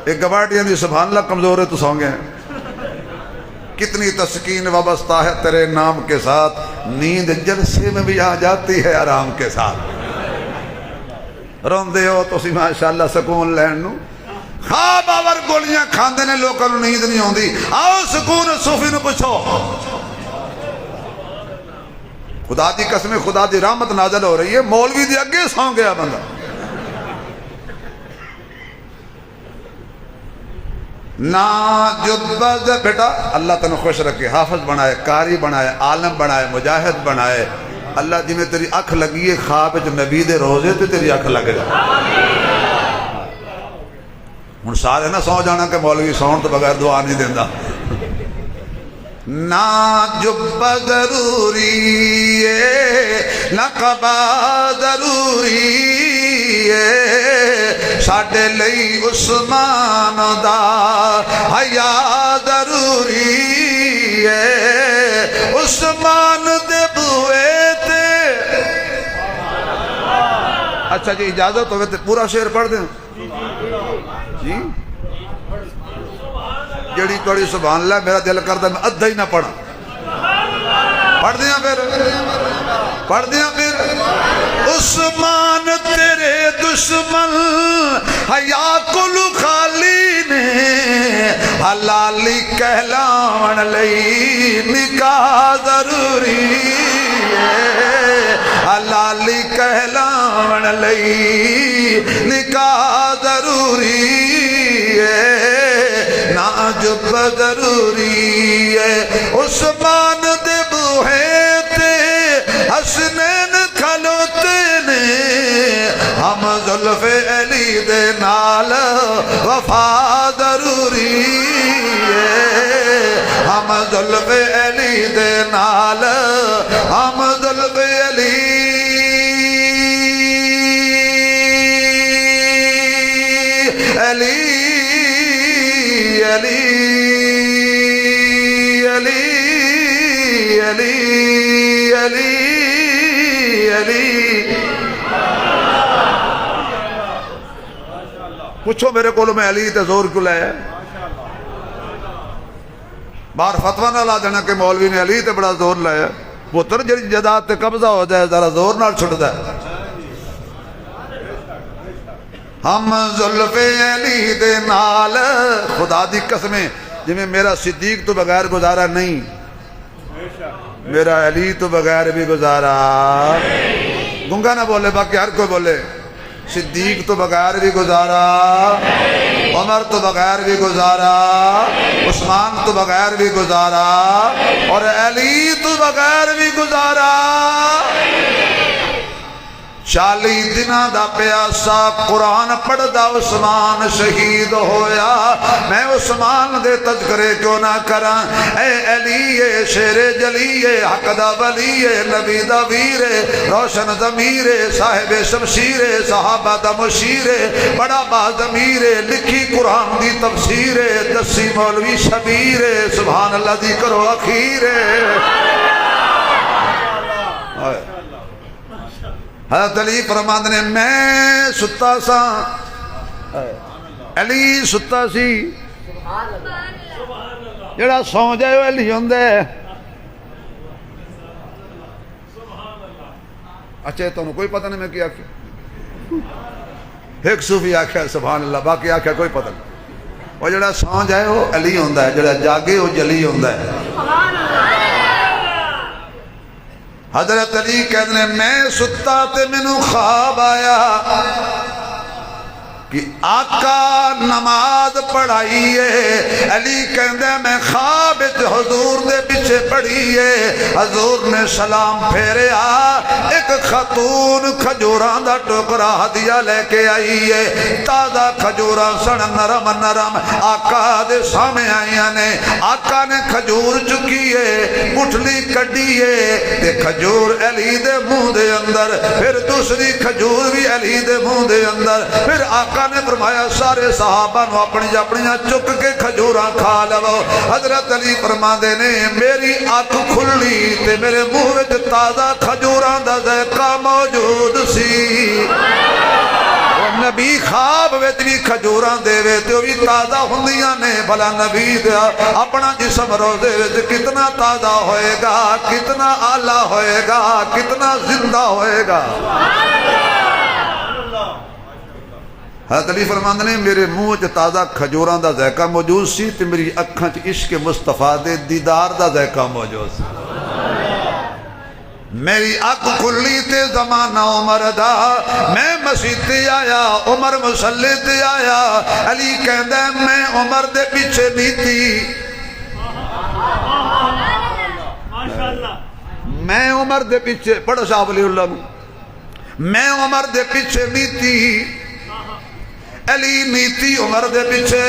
ایک گواٹیاں دی سبحان اللہ کمزور ہے تو سو گئے. کتنی تسکین وابستہ ہے تیرے نام کے ساتھ, نیند جلسے میں بھی آ جاتی ہے آرام کے ساتھ. روندے ہو تو سی ماشاءاللہ سکون لین نو, خواب آور گولیاں کھاندے نے لوگوں کو نیند نہیں ہوندی. آؤ سکون صوفی نو پوچھو. خدا دی قسم خدا دی رحمت نازل ہو رہی ہے, مولوی دی اگے سو گیا بندہ. نا جبز بیٹا اللہ تنو خوش رکھے, حافظ بنائے, قاری بنائے, عالم بنائے, مجاہد بنائے. اللہ جی میں تیری اکھ لگی ہے خواب جو نبی دے روزے تے تیری اکھ لگ جائے. ہن سارے نہ سو جانا کہ مولوی سون تو بغیر دعا نہیں دیندہ. نہ جب ضروری ہے نہ قبا ضروری ہے, ساڈے لئی عثمان دا حیا ضروری ہے. عثمان دے بوئے تے اچھا جی اجازت ہوئے تے پورا شعر پڑھ دیں جی. جڑی توڑی سبحان اللہ میرا دل کرتا میں ادھا ہی نہ پڑھا. پڑھ دیا پھر عثمان تیرے دشمن حیا کل خالی نے, حلالی کہلاون لئی نکاح ضروری ہے. حلالی کہلاون لئی نکاح ضروری ہے. جب ضروری ہے عثمان دے بوہے تے حسنین کھلوتے نے, ہم زلف علی دے نال وفا ضروری ہے. ہم زلف علی دے نال, ہم زلف علی علی علی علی علی علی. پوچھو میرے کو میں علی تے زور کیوں لایا. باہر فتویٰ نہ لا دینا کہ مولوی نے علی تے بڑا زور لایا. پتر جڑی جداد تے قبضہ ہو جائے ذرا زور نال چھڑدا ہے. ہم زلف علی دے نال خدا دی قسمیں جی میں میرا صدیق تو بغیر گزارا نہیں, میرا علی تو بغیر بھی گزارا. گنگا نہ بولے باقی ہر کوئی بولے. صدیق تو بغیر بھی گزارا, عمر تو بغیر بھی گزارا, عثمان تو بغیر بھی گزارا, اور علی تو بغیر بھی گزارا. 40 دنہ دا پیاسا قرآن پڑھ دا عثمان شہید ہویا. میں عثمان دے تذکرے کیوں نہ کران. اے علی شیر جلی حق دا ولی نبی دا ویر روشن ضمیر صاحب شمشیر صحابہ دا مشیر بڑا با ضمیر لکھی قرآن دی تفسیر دسی مولوی شبیر سبحان اللہ دی کرو اخیر. حضرت علی فرماندے نے میں ستا سا, علی ستا سی, جڑا سو جائے وہ علی ہوندے. اچھا تو کوئی پتہ نہیں میں کیا آکھیا. ایک صوفی آکھیا سبحان اللہ, باقی آکھیا کوئی پتہ نہیں. وہ جڑا سو جائے وہ علی ہوندا ہے, جڑا جاگے وہ جلی ہوندا ہے. حضرت علی کہتے ہیں میں ستا تے مینوں خواب آیا کہ آقا نماز پڑھائیے. علی کہندے میں خواب حضور دے پیچھے پڑھیے. حضور نے سلام پھیریا, ایک خاتون کھجوراں دا ٹوکرا ہدیہ لے کے آئیے. تازہ کھجوراں سن نرم نرم آقا دے سامنے آئیاں نے. آقا نے کھجور چکیے, گٹھلی کڈیے تے کھجور علی دے منہ دے اندر, پھر دوسری کھجور بھی علی دے منہ دے اندر. پھر آقا نے فرمایا سارے صحابہ نو اپنی اپنیاں چک کے کھجوراں کھا لو. حضرت علی فرماندے نے میری اکھ کھلی تے میرے منہ وچ تازہ کھجوراں دا ذائقہ موجود سی. نبی خواب وچ بھی کھجوراں دے تے وہ بھی تازہ ہوندیاں نے. بھلا نبی دا اپنا جسم روزے وچ کتنا تازہ ہوئے گا, کتنا اعلی ہوئے گا, کتنا زندہ ہوئے گا. حضرت علی فرماندے نے میرے منہ وچ تازہ کھجوراں دا ذائقہ موجود سی تے میری اکھاں وچ عشق مصطفیٰ دے دیدار دا ذائقہ موجود سی. میری اکھ کھلی تے زمانہ عمر دا, میں مسجد تے آیا, عمر مصلی تے آیا. علی کہندا میں عمر دے پیچھے نہیں تھی, میں عمر دے پیچھے پڑھو شاہ ولی اللہ نو, میں عمر دے پیچھے نہیں تھی, علی نہیں تھی عمر دے پیچھے.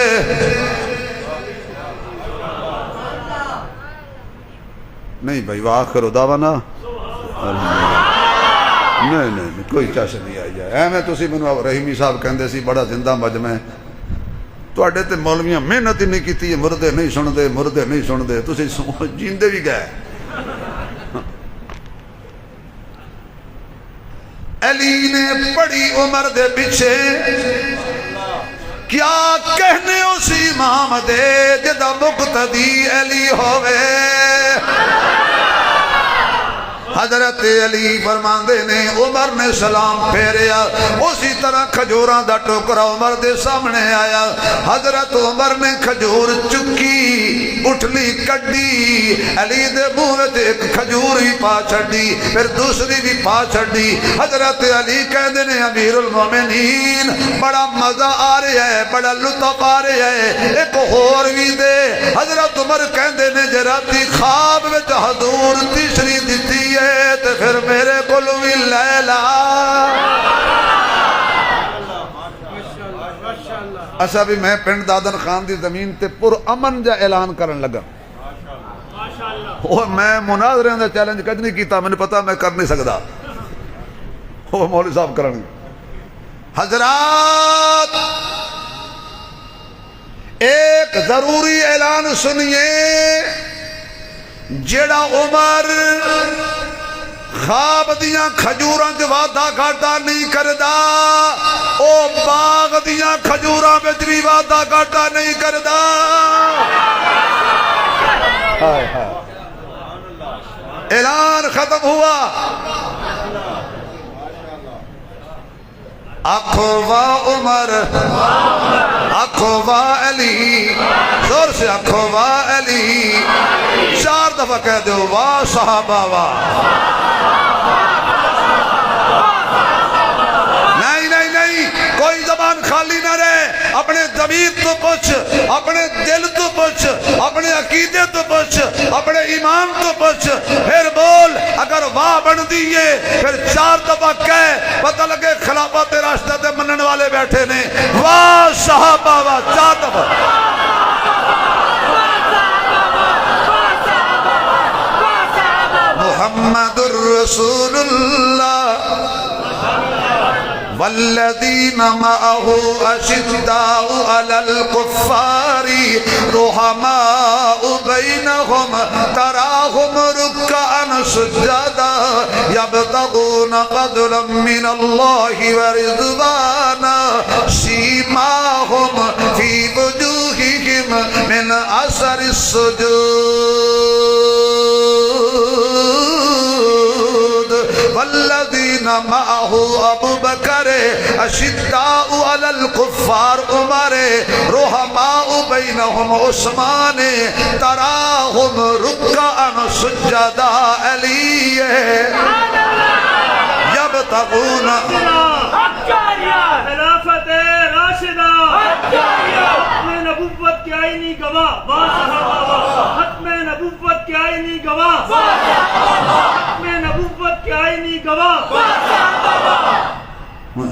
نہیں بھائی وآخر دعوانا نہیں کوئی چاش نہیں آئی جائے. میں تسی منو رحیمی صاحب کہندے سی بڑا زندہ مجمع ہے, تواڈے تے مولویاں محنت ہی نہیں کیتی, مردے نہیں سن دے, مردے نہیں سن دے, تسی جیندے بھی گئے. علی نے پڑھی عمر دے پیچھے, کیا کہنے اسی امام دے جدا مقتدی علی ہوئے. حضرت علی فرماندے نے عمر نے سلام پھیریا, اسی طرح کھجوراں دا ٹوکرا عمر دے سامنے آیا. حضرت عمر نے کھجور چکی, اٹھلی کڈی, علی دے منہ وچ ایک کھجور ہی پا چھڈی, پھر دوسری بھی پا چھڈی. حضرت علی کہندے نے امیر المومنین بڑا مزہ آ رہا ہے, بڑا لطف آ رہا ہے, ایک ہور بھی دے. حضرت عمر کہندے نے جے راتی خواب وچ حضور تیسری دتی ہے تے پھر میرے کول وی لے لا. اچھا بھی میں پنڈ دادن خان دی زمین تے پر امن جا اعلان کرن لگا. وہ میں مناظرے دا چیلنج کج نہیں کیتا, میں نے پتا میں کر نہیں سکتا, وہ مولوی صاحب کرن گے. حضرات ایک ضروری اعلان سنیے, جیڑا عمر خواب دیاں کھجوراں جو وعدہ گھاٹا نہیں کردا, او باغ دیاں کھجوراں وچ بھی وعدہ گھاٹا نہیں کردا. اعلان ختم ہوا. اکھوا عمر, اکھوا علی, زور سے اکھوا علی, 4 دفعہ کہہ دو واہ صحابہ واہ. نہیں کوئی زبان خالی نہ رہے, اپنے ضمیر تو پوچھ, اپنے دل تو پوچھ, اپنے عقیدے تو پوچھ, اپنے ایمان تو پوچھ, پھر بول. اگر واہ بن دیئے پھر 4 دفعہ کہہ, پتہ لگے خلافت راشدہ تے منن والے بیٹھے نے. واہ صحابہ واہ 4 دفعہ. محمد الرسول اللہ والذین معه اشداء علی الکفار رحماء بینہم تراہم رکعا سجدا یبتغون فضلا من اللہ ورضوانا سیماہم فی وجوہہم من اثر السجود والذین معه ابو بکر اشداء علی الکفار عمر رحماء بینہم عثمان تراہم رکعا سجدا علی یبتغون خلافت راشدہ ختم نبوت کے آئینی گواہ ختم نبوت کے آئینی گواہ ختم نبوت کے آئینی گواہ.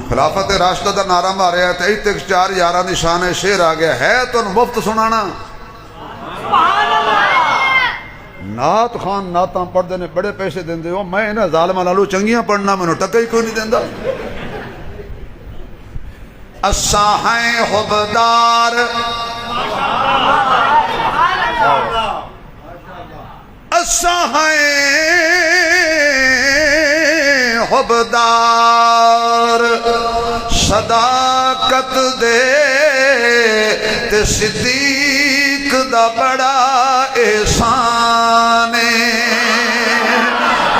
خلافت راشدہ دا نعرہ مارے ہے تے ایک 4 11 دی شان شعر آ گیا ہے تو مفت سنانا. نعت خان نعتاں پڑھ دینے بڑے پیسے دیں دے ہو, میں انہیں ظالمہ لالو چنگیاں پڑھنا میں نے ٹکا ہی کوئی نہیں دیں دا. اساں ہیں حبدار اساں ہیں حبدار صداقت دے تے صدیق دا بڑا احسان ہے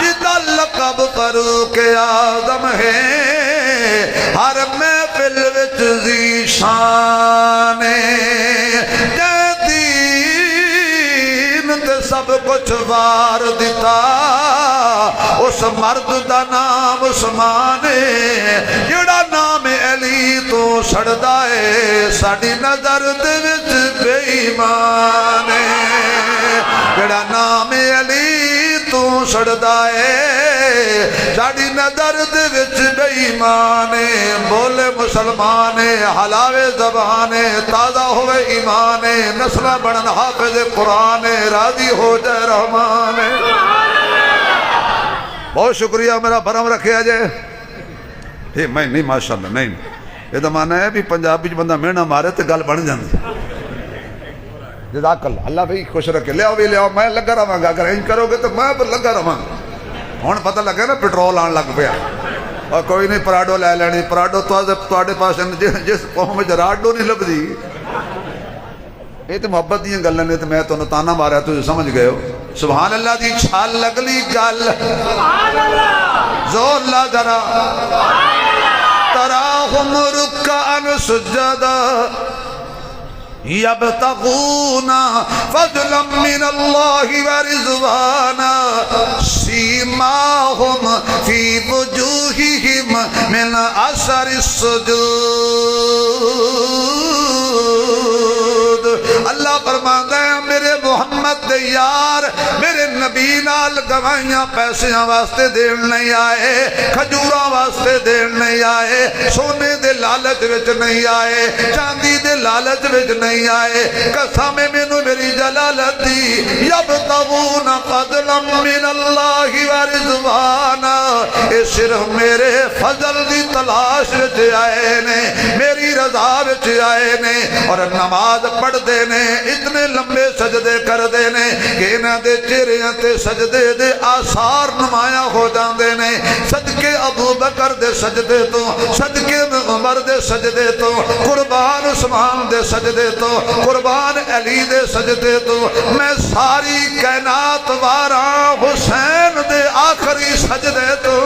جدا لقب فاروق اعظم ہے ہر محفل وچ ذی شان ہے سب کچھ وار دیتا اس مرد دا نام عثمان ہے جڑا نام علی تو سڑدا ہے ساڈی نظر دے وچ بے ایمان ہے جڑا نام علی تو سڑدا ہے ساڈی نظر دے وچ بے ایمان ہے بولے مسلمان ہے حلاوے زبان ہے تازہ ہوئے ایمان ہے نسلہ بڑھن حافظ قرآن ہے راضی ہو جائے رحمان ہے بہت شکریہ میرا برم رکھے جائے میں نہیں ماشاءاللہ نہیں یہ تو مانا ہے بھی پنجابی بندہ مینا مارے تو گل بن جاندی جزاک اللہ اللہ بھائی خوش رکھے لے آؤ بھی لے آؤ میں لگا رہا گا اگر این کرو گے تو میں پر لگا رہا گا ہون پتہ لگا نا پیٹرول آن لگ پیا اور کوئی نہیں پراڈو لے لینی پراڈو تو آدھے پاس جس قوم میں راڈو نہیں لب دی یہ تو محبت دیا گلیں نے تو میں تو تانا مارا تو سمجھ گئے ہو سبحان اللہ دی چھال لگلی گل زور لا ذرا تراہم رکعن سجدا یبتغون فضلا من اللہ ورضوانا سیماہم فی وجوہہم من اثر السجود اللہ فرماتا ہے میرے محمد دے یار میرے نبی نال گوائیاں پیسیاں واسطے دین نہیں آئے کھجوراں واسطے دین نہیں آئے سونے دے لالچ وچ نہیں آئے چاندی دے لالچ وچ نہیں آئے قسم مینوں میری جلالت دی یبتغون فضلا من اللہ ورضوانا اے صرف میرے فضل دی تلاش وچ آئے نے میری رضا وچ آئے نے اور نماز پڑھ دے نے اتنے لمبے سجدے کر دے نے کہ انہاں دے چہریاں تے سجدے دے آثار نمایاں ہو جاندے نے صدقے ابو بکر دے سجدے تو صدقے عمر دے سجدے تو قربان عثمان دے سجدے تو قربان علی دے سجدے تو میں ساری کائنات واراں حسین دے آخری سجدے تو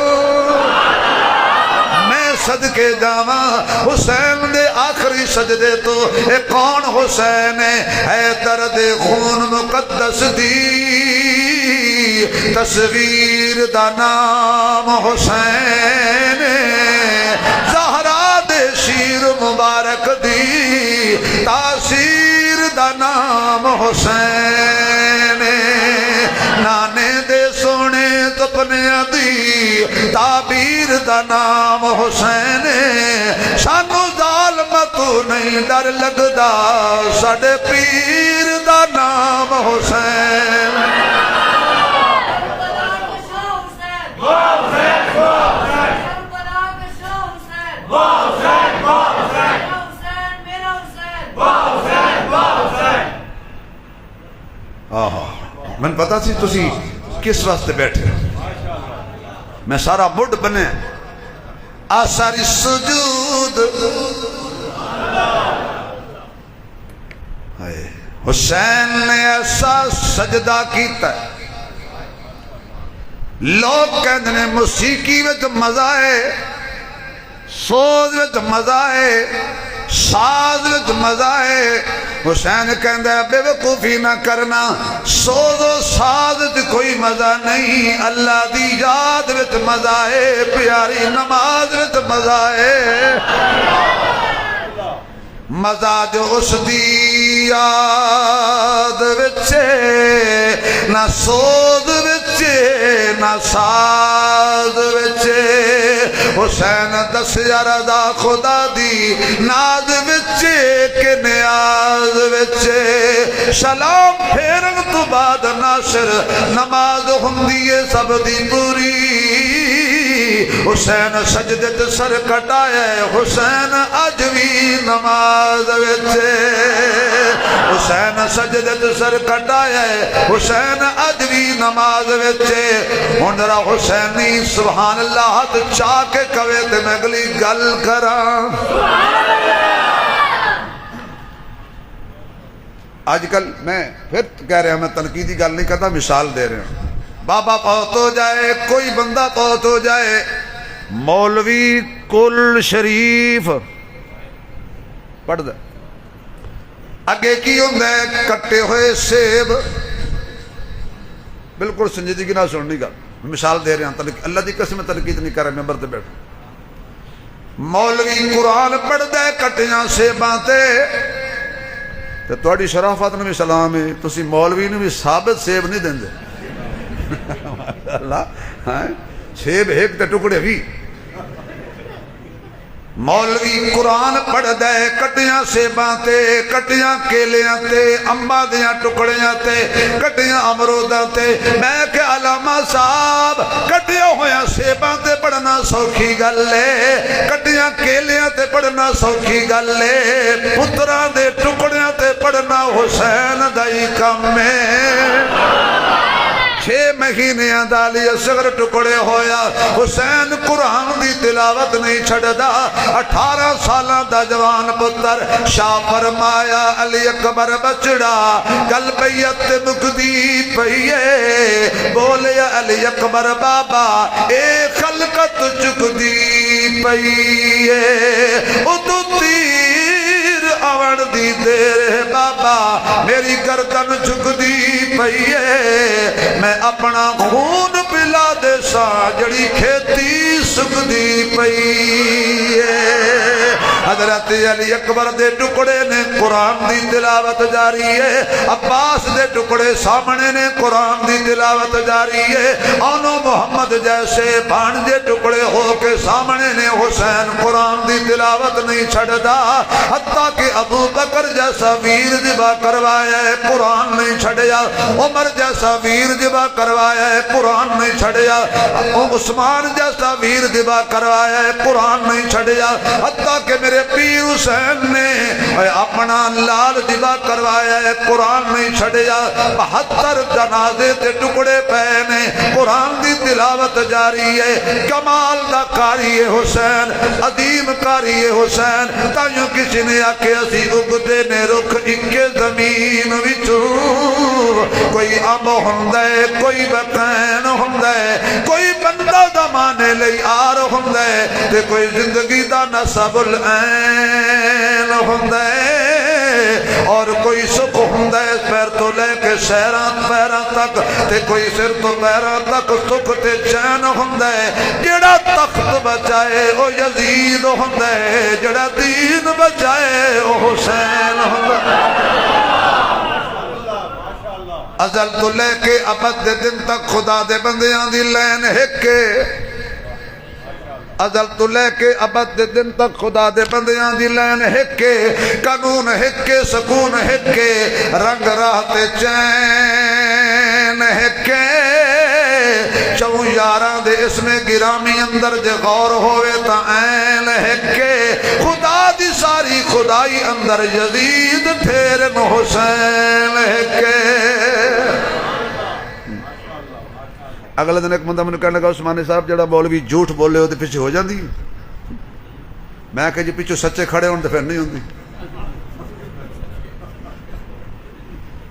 صدقے جاواں حسین دے آخری سجدے تو اے کون حسین ہے درد خون مقدس دی تصویر دا نام حسین زہرا دے شیر مبارک دی تاثیر دا نام حسین نانے دے سونے تپنے دی تعبیر دا نام حسین سانو ظالم تو نہیں ڈر لگدا ساڈے پیر دا نام حسین میں پتا سی تسی کس واسطے بیٹھے میں سارا مڈ بنے آثار السجود حسین نے ایسا سجدہ کیتا ہے لوگ کہتے ہیں موسیقی وچ مزہ ہے سوز وچ مزہ ہے ساز وچ مزہ ہے حسین کہندہ ہے بے وقوفی نہ کرنا سوز و ساز وچ کوئی مزہ نہیں اللہ دی یاد وچ مزہ ہے پیاری نماز وچ مزہ ہے مزہ جو اس دی یاد وچے نہ سوز وچے نہ ساز وچے حسین دس رضا خدا دی ناز وچے کہ نیاز وچے سلام پھیرن تو بعد ناصر نماز ہندی سب دی پوری حسین سجدے تے سر کٹایا حسین اج وی نماز وچ حسین سجدے تے سر کٹایا حسین اج وی نماز وچ ہن ذرا حسینی سبحان اللہ ہاتھ چاہ کے کہے تے میں اگلی گل کراں آج کل میں پھر کہہ رہا میں تنقیدی گل نہیں کرتا مثال دے رہا ہوں بابا فوت ہو جائے کوئی بندہ فوت ہو جائے مولوی کل شریف پڑھ دے اگے کی ہوندے کٹے ہوئے سیب بالکل سنجیدگی نہ سننی گل مثال دے رہا ہوں اللہ دی قسم تنقید نہیں کر رہا ممبر تے بیٹھ مولوی قرآن پڑھ دے کٹیاں سیباں تے تواڈی شرافت نو بھی سلام ہے تسی مولوی نو بھی ثابت سیب نہیں دیندے اللہ ہاں سیب ایک تے ٹکڑے بھی مولوی قرآن پڑھ دے کٹیاں سیباں تے کٹیاں کیلیاں تے امبا دیاں ٹکڑیاں تے کٹیاں امروداں تے میں کہ علامہ صاحب کٹیاں ہویاں سیباں تے پڑھنا سوکھی گل ہے کٹیاں کیلیاں تے پڑھنا سوکھی گل ہے پتراں دے ٹکڑیاں تے پڑھنا حسین دائی کم ہے 6 مہینے دالی اصغر ٹکڑے ہویا حسین قرآن دی تلاوت نہیں چھڑدا 18 سالاں دا جوان پتر شاہ فرمایا علی اکبر بچڑا کل بیعت مکدی پئیے بولیا علی اکبر بابا اے خلقت چکدی پئیے او تو تیر آوڑ دی دیر بابا میری گردن چکدی پئیے میں اپنا خون پلا دے سا جڑی کھیتی سکدی پئیے حضرت علی اکبر دے ٹکڑے نے قرآن دی تلاوت جاری ہے عباس دے ٹکڑے سامنے نے قرآن دی تلاوت جاری ہے آنو محمد جیسے بھانجے ٹکڑے ہو کے سامنے نے حسین قرآن دی تلاوت نہیں چھڑدا حتیٰ کہ ابو بکر جیسا ویر جبا کروایا ہے قرآن نہیں چھڑیا عمر جیسا ویر جبا کروایا ہے قرآن نہیں چھڑیا عثمان جیسا ویر جبا کروایا ہے قرآن نہیں چھڑیا حتیٰ کہ میرے پیر حسین نے اپنا لال جبا کروایا ہے قرآن نہیں چھڑیا 72 جنازے تے ٹکڑے پہنے قرآن دی تلاوت جاری ہے کمال دا کاری ہے حسین عظیم کاری ہے حسین تائیوں کسی نے آکے اسی اگدے نے رکھ اکے زمین وچوں کوئی اب ہوندے کوئی بقین ہوندے کوئی بندہ زمانے لئی آر ہوندے تے کوئی زندگی دا نصب العین ہوندے اور کوئی سکھ ہوندے پیر تو لے کے سیران پیران تک تے کوئی سر تو پیران تک سکھ تے چین ہوندے جڑا تخت بچائے او یزید ہوندے جڑا دین بچائے او حسین ہوندے ازل تو لے کے ابد دے دن تک خدا دے بندیاں دی لین ہکے ازل تو لے کے ابد دے دن تک خدا دے بندیاں دی لین ہکے قانون ہکے سکون ہکے رنگ راہ تے چین ہکے چون یاراں دے اس میں گرامی اندر جے غور ہوئے تا این ہکے خدا دی ساری خدائی اندر یزید پھیرن حسین ہکے اگلے دن ایک بندہ میں نے کہنے لگا عثمانی صاحب جڑا مولوی جھوٹ بولے ہو تو پیچھے ہو جاندی میں کہ جی پیچھے سچے کھڑے ہوں تو پھر نہیں ہوندی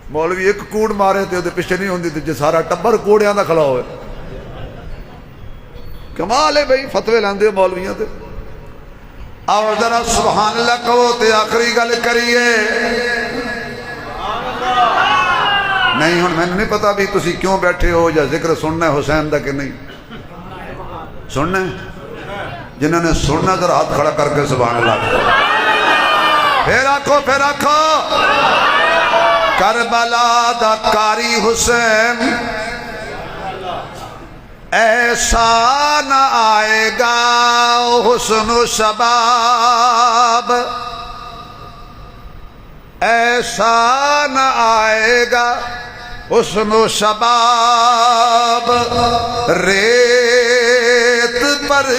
مولوی ایک کوڑ مارے تے پیچھے نہیں ہوندی جی سارا ٹبر کوڑیاں دا کھڑا ہوئے کمال ہے بھئی فتوے لاندے مولویاں تے اور ذرا سبحان اللہ کہو تے آخری گل کریے نہیں ہن میں نہیں پتا بھی تسی کیوں بیٹھے ہو یا ذکر سننا ہے حسین دا کہ نہیں سننا ہے جنہوں نے سننا ذرا ہاتھ کھڑا کر کے سبحان اللہ پھر آکھو کربلا دا کاری حسین ایسا نہ آئے گا حسن و شباب ایسا نہ آئے گا حسن و شباب ریت پر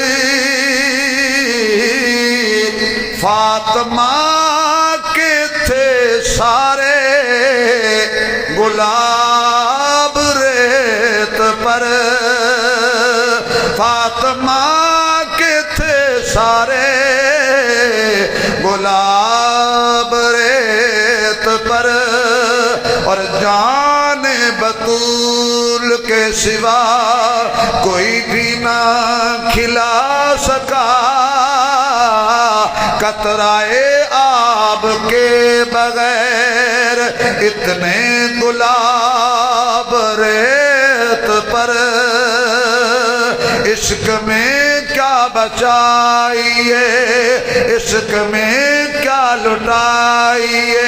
فاطمہ کے تھے سارے گلاب ریت پر فاطمہ کے تھے سارے گلاب ریت پر اور جان بطول کے سوا کوئی بھی نہ کھلا سکا قطرائے آب کے بغیر اتنے گلاب ریت پر عشق میں کیا بچائیے عشق میں کیا لٹائیے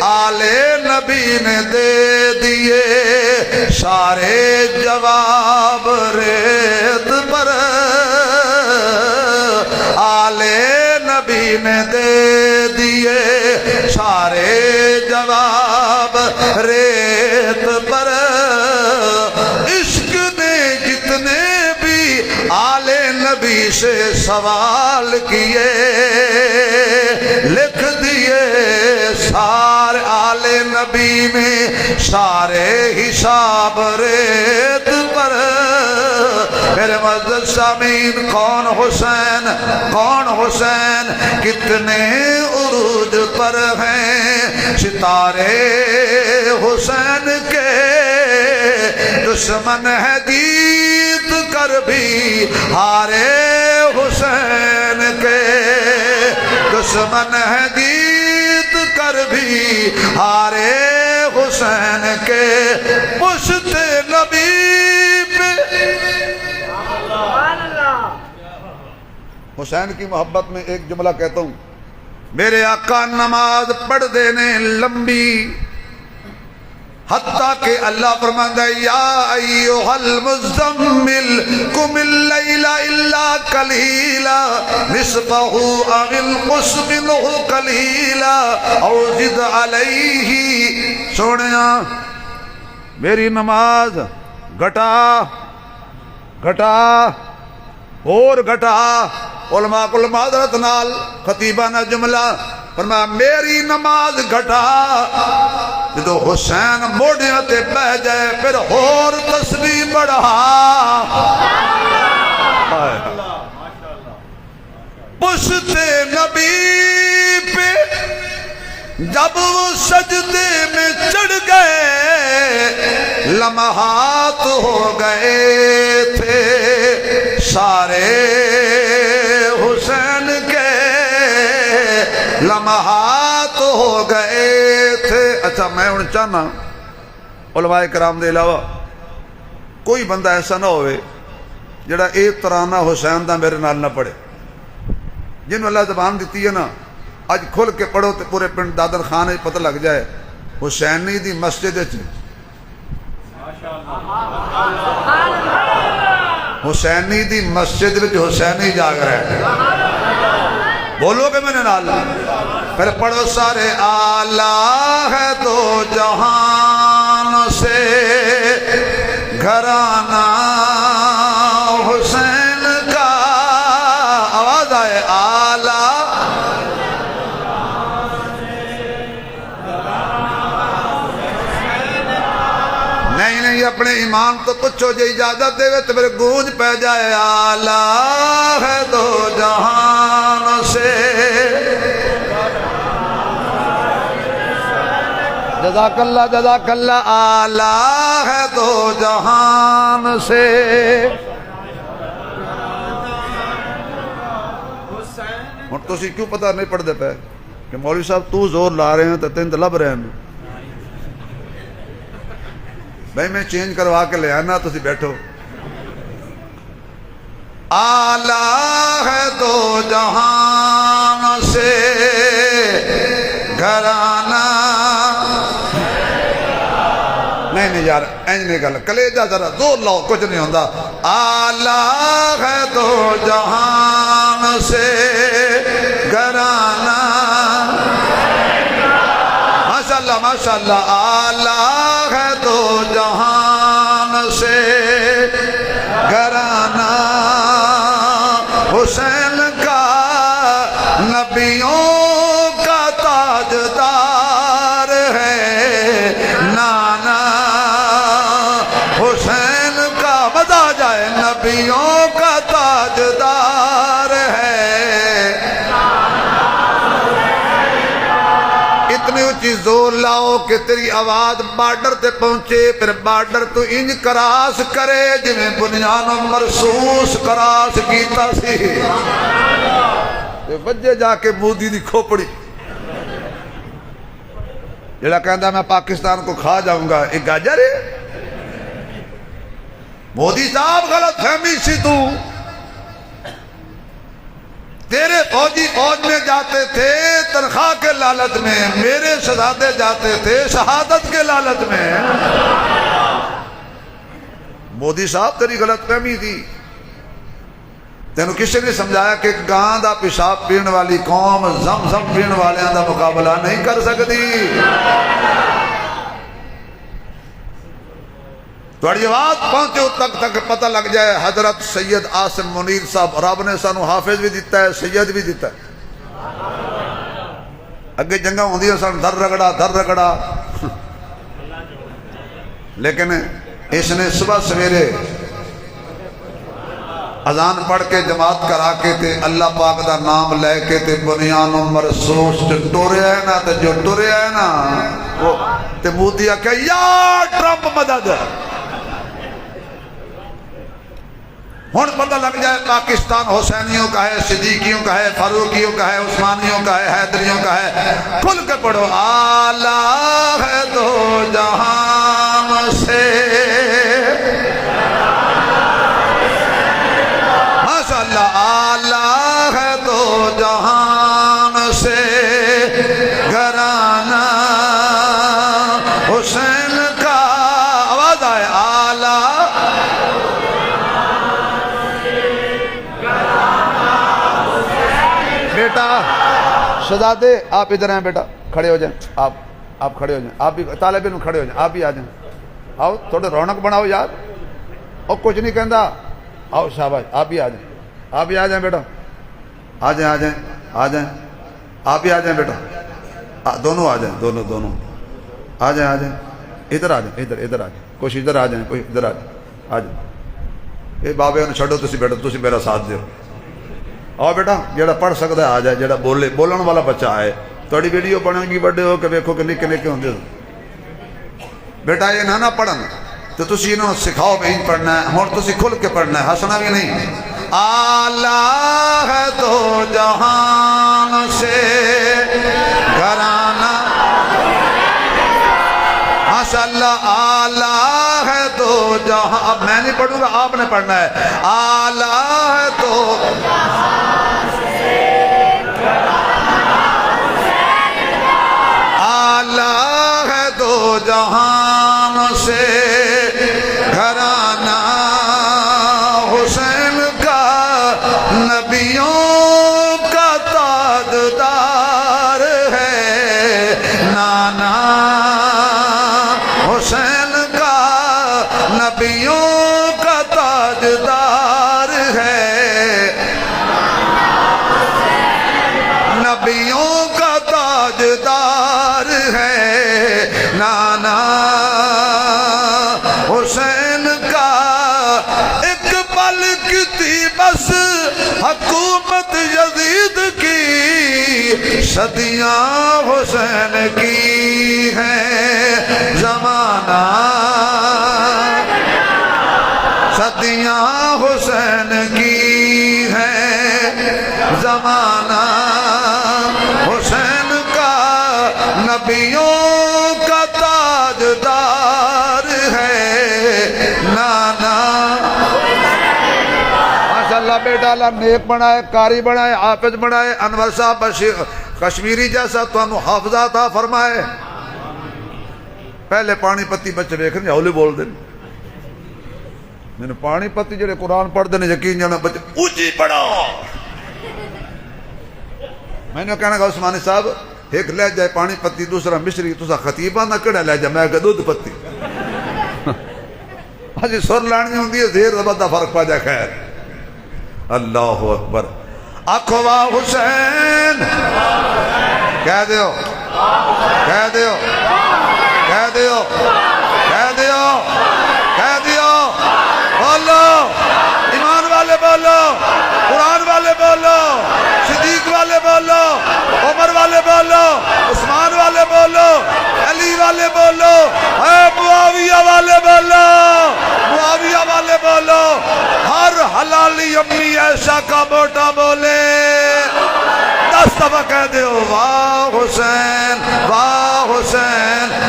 آل نبی نے دے دیے سارے جواب ریت پر آل نبی نے دے دیے سارے جواب ریت پر عشق نے جتنے بھی آل نبی سے سوال کیے لکھ دیے سارے آل نبی میں سارے حساب ریت پر میرے معزز سامعین کون حسین کتنے عروج پر ہیں ستارے حسین کے دشمن ہے جیت کر بھی ہارے حسین کے دشمن ہے جیت کر بھی ہارے حسین کے پشت نبی حسین کی محبت میں ایک جملہ کہتا ہوں میرے آقا نماز پڑھ دینے لمبی حتیٰ کہ اللہ فرماتا ہے یا ایھا المزمل قم اللیل الا قلیلا نصفہ او انقص منہ قلیلا او زد علیہ سونیا میری نماز گھٹا اور گھٹا علماء کل معذرت نال خطیبانہ جملہ فرمایا میری نماز گھٹا جدو حسین موڑیاں تے بہ جائے پھر اور تسبیح بڑھا پشت نبی پہ جب وہ سجدے میں چڑھ گئے لمحات ہو گئے تھے سارے حسین کے لمحات ہو گئے تھے اچھا میں ان چاہنا علماء کرام دے علاوہ کوئی بندہ ایسا نہ ہوئے جڑا ایک ترانہ حسین دا میرے نال نہ پڑھے جن اللہ زبان دیتی ہے نا اج کھل کے پڑھو تے پورے پنڈ دادر خانے پتہ لگ جائے حسینی دی مسجد حسینی دی مسجد وچ حسینی جاگ رہے ہیں بولو کہ میں نے نال پھر پڑھو سارے آلہ ہے دو جہان سے گھرانہ حسین کا آواز آئے آلہ نہیں اپنے ایمان تو پچھو جو اجازت دے تو میرے گونج پہ جائے آلہ ہے دو جہان سے جزاک اللہ آلہ ہے دو جہان سے اور تو اسی کیوں پتہ نہیں پڑھ دے پہ کہ مولوی صاحب تو زور لا رہے ہیں تو تین لب رہے ہیں بھائی میں چینج کروا کے لے آنا تو اسی بیٹھو آلہ ہے دو جہان سے گھرانہ نہیں یار اینج نہیں گل کلیجہ ذرا زور لاؤ کچھ نہیں ہوندہ آلہ ہے دو جہان سے گھرانہ ماشاءاللہ آلہ ہے دو جہان سے گھرانہ نبیوں کا تاجدار ہے نانا حسین کا بتا جائے نبیوں کا تاجدار ہے اتنی اونچی زور لاؤ کہ تیری آواز بارڈر تے پہنچے پھر بارڈر تو انج کراس کرے جویں بنیانو مرسوس کراس کیتا سی تے وجے جا کے مودی دی کھوپڑی جڑا کہندا میں پاکستان کو کھا جاؤں گا ایک گاجر ہے مودی صاحب غلط فہمی سی تو تیرے فوجی فوج میں جاتے تھے تنخواہ کے لالچ میں میرے شہزادے جاتے تھے شہادت کے لالچ میں مودی صاحب تیری غلط فہمی تھی تینوں کسی نے سمجھایا کہ گاں دا پیشاب پین والی قوم زم پین والیاں دا مقابلہ نہیں کر سکتی تھوڑی آواز پہنچو تک پتہ لگ جائے حضرت سید عاصم منیر صاحب رب نے سانو حافظ بھی دیتا ہے سید بھی دیتا ہے اگے جنگاں ہوندیاں سن در رگڑا لیکن اس نے صبح سویرے اذان پڑھ کے جماعت کرا کے تے اللہ پاک دا نام لے کے تے بنیان مرسوس جو ٹوریا ہے نا تے جو ٹوریا ہے نا وہ تے مودی کہ یا ٹرمپ مدد ہون پتہ لگ جائے پاکستان حسینیوں کا ہے صدیقیوں کا ہے فاروقیوں کا ہے عثمانیوں کا ہے حیدریوں کا ہے کھل کے پڑھو آلہ ہے دو جہان سے ماشاءاللہ آلہ ہے دو جہان سے گھرانہ حسین کا آواز آئے آلہ بیٹا شہزادے آپ ادھر ہیں بیٹا کھڑے ہو جائیں آپ کھڑے ہو جائیں آپ بھی طالب علم کھڑے ہو جائیں آپ بھی آ جائیں آؤ تھوڑے رونق بناؤ یار اور کچھ نہیں کہندا آؤ شاباش آپ بھی آ جائیں بیٹا آ جائیں آپ بھی آ جائیں بیٹا دونوں آ جائیں دونوں آ جائیں ادھر آ جائیں ادھر آ جائیں کچھ ادھر آ جائیں کوئی ادھر آ جائیں یہ بابے انہوں چھڑو تسی بیٹا تسی میرا ساتھ دیو آؤ بیٹا جڑا پڑھ سکتا ہے آ جائے جڑا بولن والا بچہ آئے تھوڑی ویڈیو بنے گی بڑے ہو کہ ویکھو کہ نکے ہوندے بیٹا یہ نہ پڑھن تو تسی انہوں سکھاؤ بھی پڑھنا ہے ہون تسی کھل کے پڑھنا ہے ہنسنا بھی نہیں آلہ ہے تو جہان سے گھرانہ ماشاءاللہ آلہ ہے تو جہاں اب میں نہیں پڑھوں گا آپ نے پڑھنا ہے آلہ ہے تو آلہ ہے تو جہان سے گھرانہ حسین کا نبیوں کا تاجدار ہے نانا حسین کا نبیوں کا تاجدار ہے نبیوں کا تاجدار ہے نانا حسین کا ایک پل کی تھی بس حکومت یزید کی صدیاں حسین کی ہیں زمانہ صدیاں حسین کی ہیں زمانہ حسین کا نبیوں کا تاجدار ہے نانا ماشاءاللہ بیٹا اللہ نیک بنائے قاری بنائے حافظ بنائے انور صاحب کشمیری جیسا تو انہوں حافظہ عطا فرمائے پہلے پانی پتی بچے دیکھیں ہولی بول دیں میں نے پانی پتی جڑے قرآن پڑھ دینے یقین جانا بچے اونچی پڑھا میں نے کہنا کہ عثمانی صاحب ایک لے جائے پانی پتی دوسرا مشری تسا خطیبہ نہ کڑا لے جائے میں کہا دودھ پتی ہاں جی سر لانی ہوں دی زیر زبردہ فرق پا جائے خیر اللہ اکبر آکھو واہ حسین، کہہ دیو، کہہ دیو، کہہ دیو، کہہ دیو، کہہ دیو، بولو ایمان والے بولو، قرآن والے بولو، صدیق والے بولو، عمر والے بولو، عثمان والے بولو، علی والے بولو، اے معاویہ والے بولو، معاویہ والے بولو، ہر حلالی امی ایسا کا موٹا بولے 10 دفعہ کہہ دیو واہ حسین، واہ حسین،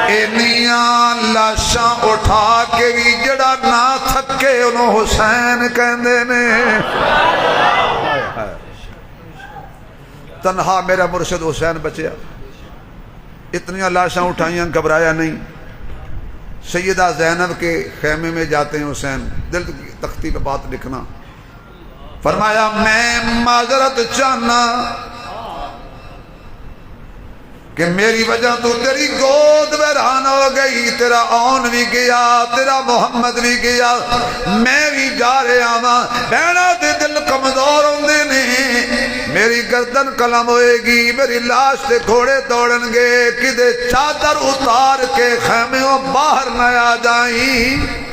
اینیاں لاشاں اٹھا کے بھی جڑا نہ تھکے انہوں حسین کہندے نے۔ تنہا میرا مرشد حسین بچیا، اتنی لاشاں اٹھائیاں گھبرایا نہیں۔ سیدہ زینب کے خیمے میں جاتے ہیں حسین، دل کی تختی پہ بات لکھنا، فرمایا میں معذرت چاہنا کہ میری وجہ تو تیری گود ویران ہو گئی، تیرا آن بھی گیا، تیرا محمد بھی گیا، میں بھی جا رہا ہاں، بہنا دے دل کمزور ہوندے نے، میری گردن قلم ہوئے گی، میری لاش تے گھوڑے دوڑن گے، کدے چادر اتار کے خیموں باہر نہ آ جائیں۔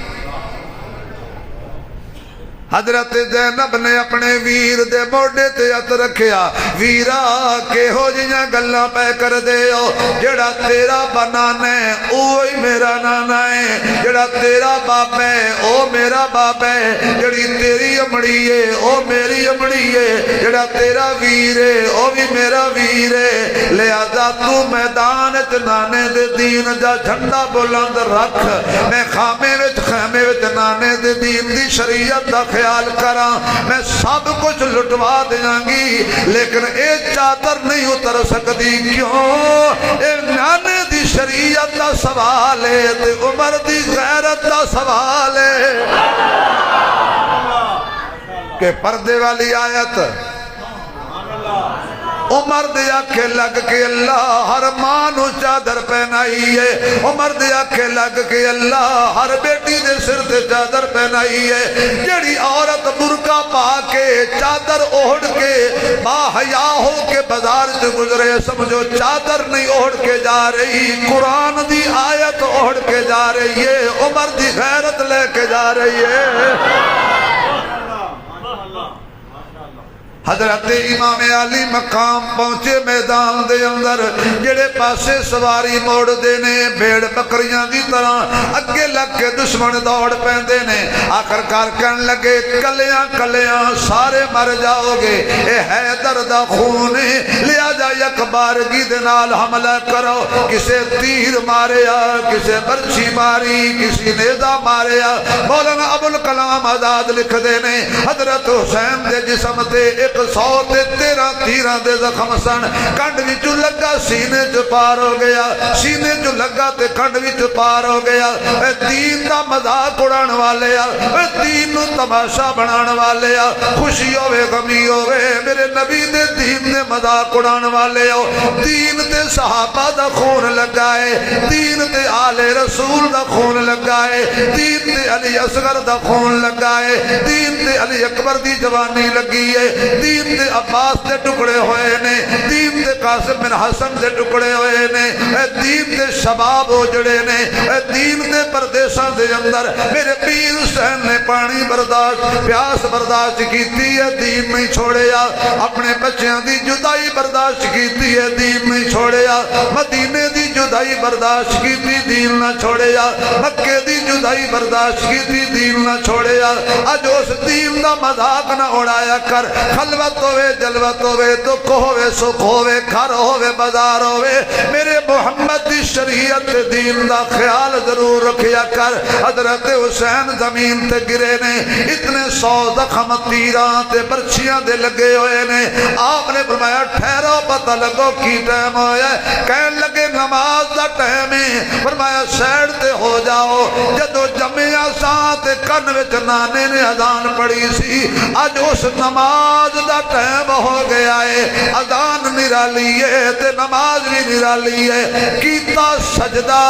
حضرت زینب نے اپنے ویر دے موڑے تے ہاتھ رکھیا، ویرا کہ ہو جیاں گلاں پہ کر دے ہو، جڑا تیرا بنانا ہے اوہی میرا نانا ہے، جڑا تیرا باپ ہے او میرا باپ ہے، جڑی تیری امڑی ہے او میری امڑی ہے، جڑا تیرا ویر ہے او بھی میرا ویر ہے، لہذا تو میدان وچ نانے دے دین دا جھنڈا بلند رکھ، میں خیمے وچ نانے دے دین دی شریعت دا خیال کراں، میں سب کچھ لٹوا دیاں گی، لیکن اے چادر نہیں اتر سکتی، کیوں؟ اے نانے دی شریعت دا سوال ہے، تے عمر دی غیرت دا سوال ہے۔ کہ پردے والی آیت عمر دے آنکھیں لگ کے اللہ ہر ماں نو چادر پہنائی ہے، عمر دے آنکھیں لگ کے اللہ ہر بیٹی دے سر تے چادر پہنائی ہے، جڑی عورت برقع پا کے چادر اوڑھ کے با حیا ہو کے بازار سے گزرے، سمجھو چادر نہیں اوڑھ کے جا رہی، قرآن دی آیت اوڑھ کے جا رہی ہے، عمر دی غیرت لے کے جا رہی ہے۔ حضرت امام علی مقام پہنچے میدان دے اندر، جڑے پاسے سواری موڑ دینے بھیڑ بکریاں دی طرح اگے لگ کے دشمن دوڑ پہندے نے، آخر کار کہن لگے کلیاں کلیاں سارے مر جاؤ گے، اے حیدر دا خون لیا جا یک بارگی دے نال حملہ کرو، کسے تیر ماریا، کسے برچھی ماری، کسی نیزہ ماریا۔ مولانا ابوالکلام آزاد لکھ دینے حضرت حسین دے جسم تے 113 تیران دے زخم سن، کنڈ وچوں لگا سینے چ پار ہو گیا، سینے چ لگا تے کنڈ وچ پار ہو گیا۔ اے دین دا مذاق اڑان والے آ، اے دین نو تماشا بنان والے آ، خوشی ہوے غمی ہوے میرے نبی دے دین دے مذاق اڑان والے آ، دین تے صحابہ دا خون لگا ہے، دین تے آل رسول دا خون لگا ہے، دین تے علی اصغر دا خون لگا ہے، دین تے علی اکبر دی جوانی لگی ہے، دین تے عباس دے ٹکڑے ہوئے نے، دین تے قاسم بن حسن دے ٹکڑے ہوئے نے، اے دین تے شباب اجڑے نے، اے دین تے پردیساں دے اندر میرے پیر حسین نے پانی برداشت پیاس برداشت کیتی ہے، دین نہیں چھوڑیا، اپنے بچیاں دی جدائی برداشت کیتی ہے، دین نہیں چھوڑیا، مدینے دی جدائی برداشت کیتی، دین نہ چھوڑیا، مکے دی جدائی برداشت کیتی، دین نہ چھوڑیا۔ اج اس دین دا مذاق نہ اڑایا کر، خلوت ہوئے جلوت ہوئے دکھ ہوئے سکھ ہوئے گھر ہوئے بازار ہوئے، میرے محمد دی شریعت دین دا خیال ضرور رکھیا کر۔ حضرت حسین زمین تے گرے نے، اتنے 100 زخم تیران تے برچھیاں دے لگے ہوئے نے، آپ نے فرمایا ٹھہرو پتہ لگو کی ٹائم ہویا ہے، کہن لگے نماز دا ٹائم ہے، فرمایا سیڑ تے ہو جاؤ، جدو جمعہ ساں تے کن وچ نانے نے اذان پڑھی سی، اج اس نماز دا ٹائم ہو گیا ہے، اذان نرالی ہے تے نماز بھی نرالی ہے، کیتا سجدہ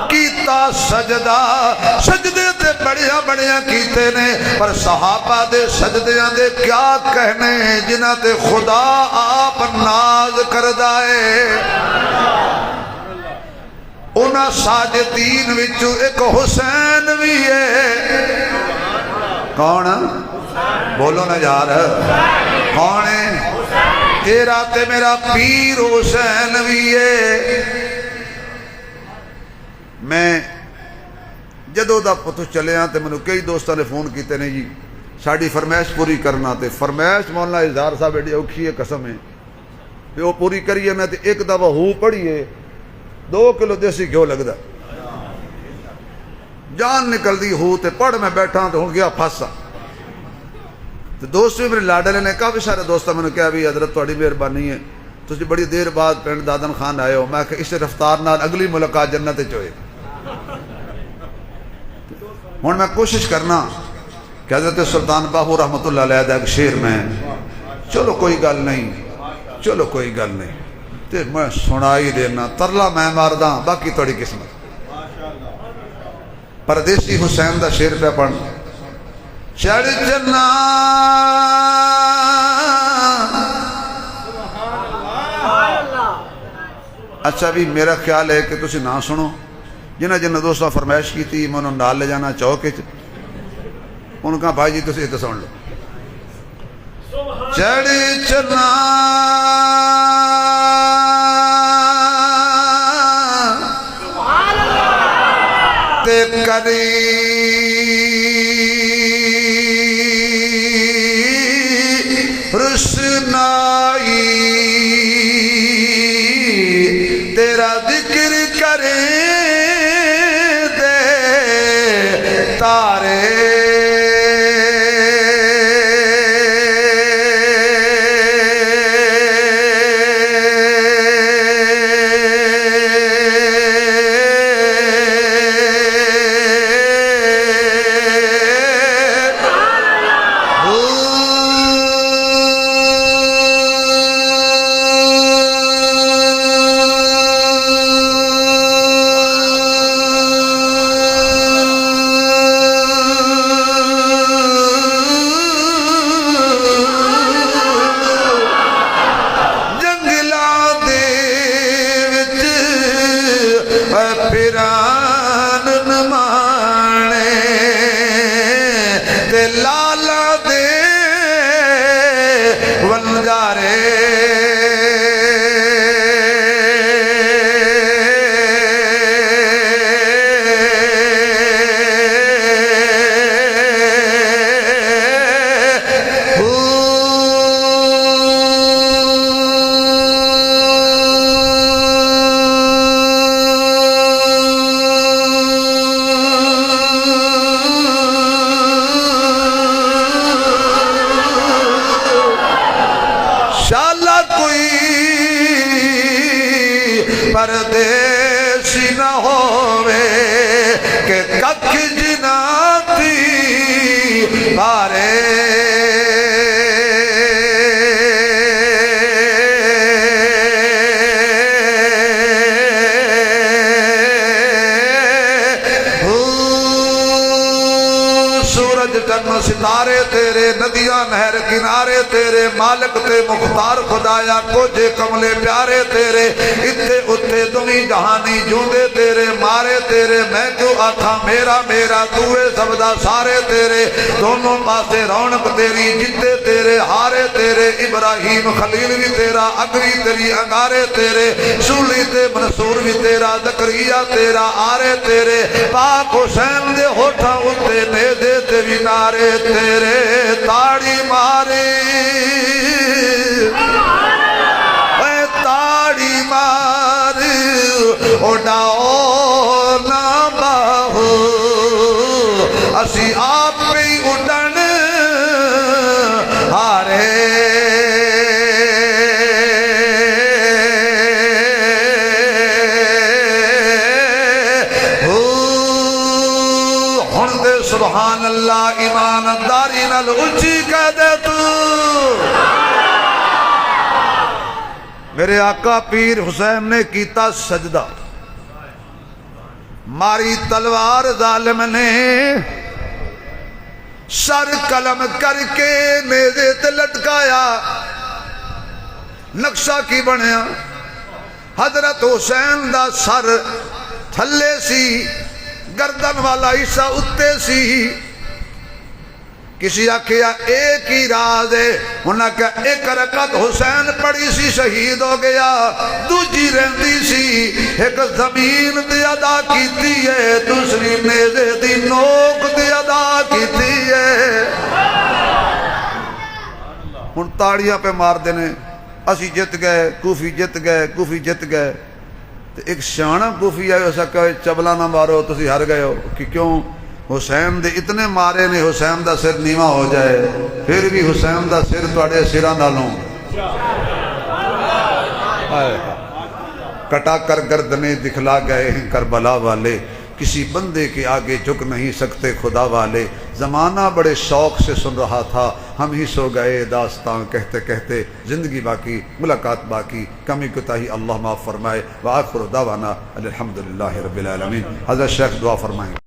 کیتا سجدہ، سجدے تے بڑیاں بڑیاں کیتے نے، پر صحابہ دے سجدیاں دے کیا کہنے جنہاں تے خدا آپ ناز کردہ ہے۔ انہاں ساجدین وچوں ایک حسین بھی ہے، کون؟ بولو نہ یار، کون ہے؟ تیرا تے میرا پیر حسین بھی ہے۔ میں جدو دا پتو چلے ہاں تے منو کئی دوستاں نے فون کیتے نے جی ساڑی فرمائش پوری کرنا، تے فرمائش مولانا اظہار صاحب ایڈی اوکھی ہے قسم ہے تے وہ پوری کریے میں تے ایک دفعہ ہو پڑھیے 2 کلو دیسی گھیو لگدا، جان نکل دی ہو تے پڑھ میں بیٹھا تے ہوں گیا پھاسا۔ تے دوست بھی میرے لاڈلے نے کافی سارے دوستاں میں نے کہا بھی حضرت تھوڑی مہربانی ہے، تسی بڑی دیر بعد پنڈ دادن خان آئے ہو، میں کہ اس رفتار نال اگلی ملاقات جنت چوئے۔ ہوں میں کوشش کرنا کہ حضرت سلطان باہو رحمت اللہ علیہ دا ایک شعر میں چلو کوئی گل نہیں، چلو کوئی گل نہیں تے میں سنائی دینا، ترلا میں مارداں باقی توڑی قسمت۔ پردیسی حسین دا شعر پہ پڑھ، چڑھ جنا اچھا بھی میرا خیال ہے کہ تسی نہ سنو، جنہ جنہ دوستوں فرمائش کی تھی میں انہوں ڈال لے جانا چوکے ان کا بھائی جی تسی اتنے سن لو۔ چڑھ چنا تے کری رسنائی تیرا ذکر کریں دے تارے پردیسی نہ ہووے کہ ککھ جناتی بارے سورج چند ستارے تیرے، ندیاں نہر کنارے تیرے، مالک تے مختار خدایا کچھ کملے پیارے تیرے، اتھے اتھے دنی جہانی جوندے تیرے، مارے تیرے میں کیوں آتھا میرا میرا توے سبدا سارے تیرے، دونوں پاسے رونق تیری جتے تیرے، ہارے تیرے، ابراہیم خلیل بھی تیرا، اگری تیری انگارے تیرے، سولی تے منصور بھی تیرا، زکریا تیرا، آرے تیرے، پاک حسین دے ہوٹھا اتے نیدے تے بھی نارے تیرے، تاڑی مارے اے تاڑی مارے اڈاؤ نہ باہو اسی آپ پہ اڈن ہارے سبحان اللہ ایمانداری نال اچھی کہہ دے تو میرے آقا پیر حسین نے کیتا سجدہ ماری تلوار ظالم نے سر قلم کر کے نیزے تے لٹکایا نقشہ کی بنیا حضرت حسین دا سر تھلے سی گردن والا حصہ اتے سی کسی آکھیا ایک ہی راز ہے انہاں کہا ایک رکعت حسین پڑھی سی شہید ہو گیا دوجی رہندی سی ایک زمین دی ادا کیتی ہے دوسری نیزے دی نوک دی ادا کیتی ہے ہن تاڑیاں پہ مار دینے اسی جت گئے کوفی جت گئے کوفی جت گئے تو ایک شانہ کوفی آئے اسا کہے چبلا نہ مارو تسی ہر گئے ہو کہ کیوں حسین دے اتنے مارے نے حسین دا سر نیواں ہو جائے پھر بھی حسین دا سر توڑے سرہ نالوں کٹا کر گردنے دکھلا گئے ہیں کربلا والے کسی بندے کے آگے جھک نہیں سکتے خدا والے زمانہ بڑے شوق سے سن رہا تھا ہم ہی سو گئے داستان کہتے کہتے زندگی باقی ملاقات باقی کمی کوتاہی اللہ معاف فرمائے وآخر دعوانا الحمدللہ رب العالمین حضرت شیخ دعا فرمائیں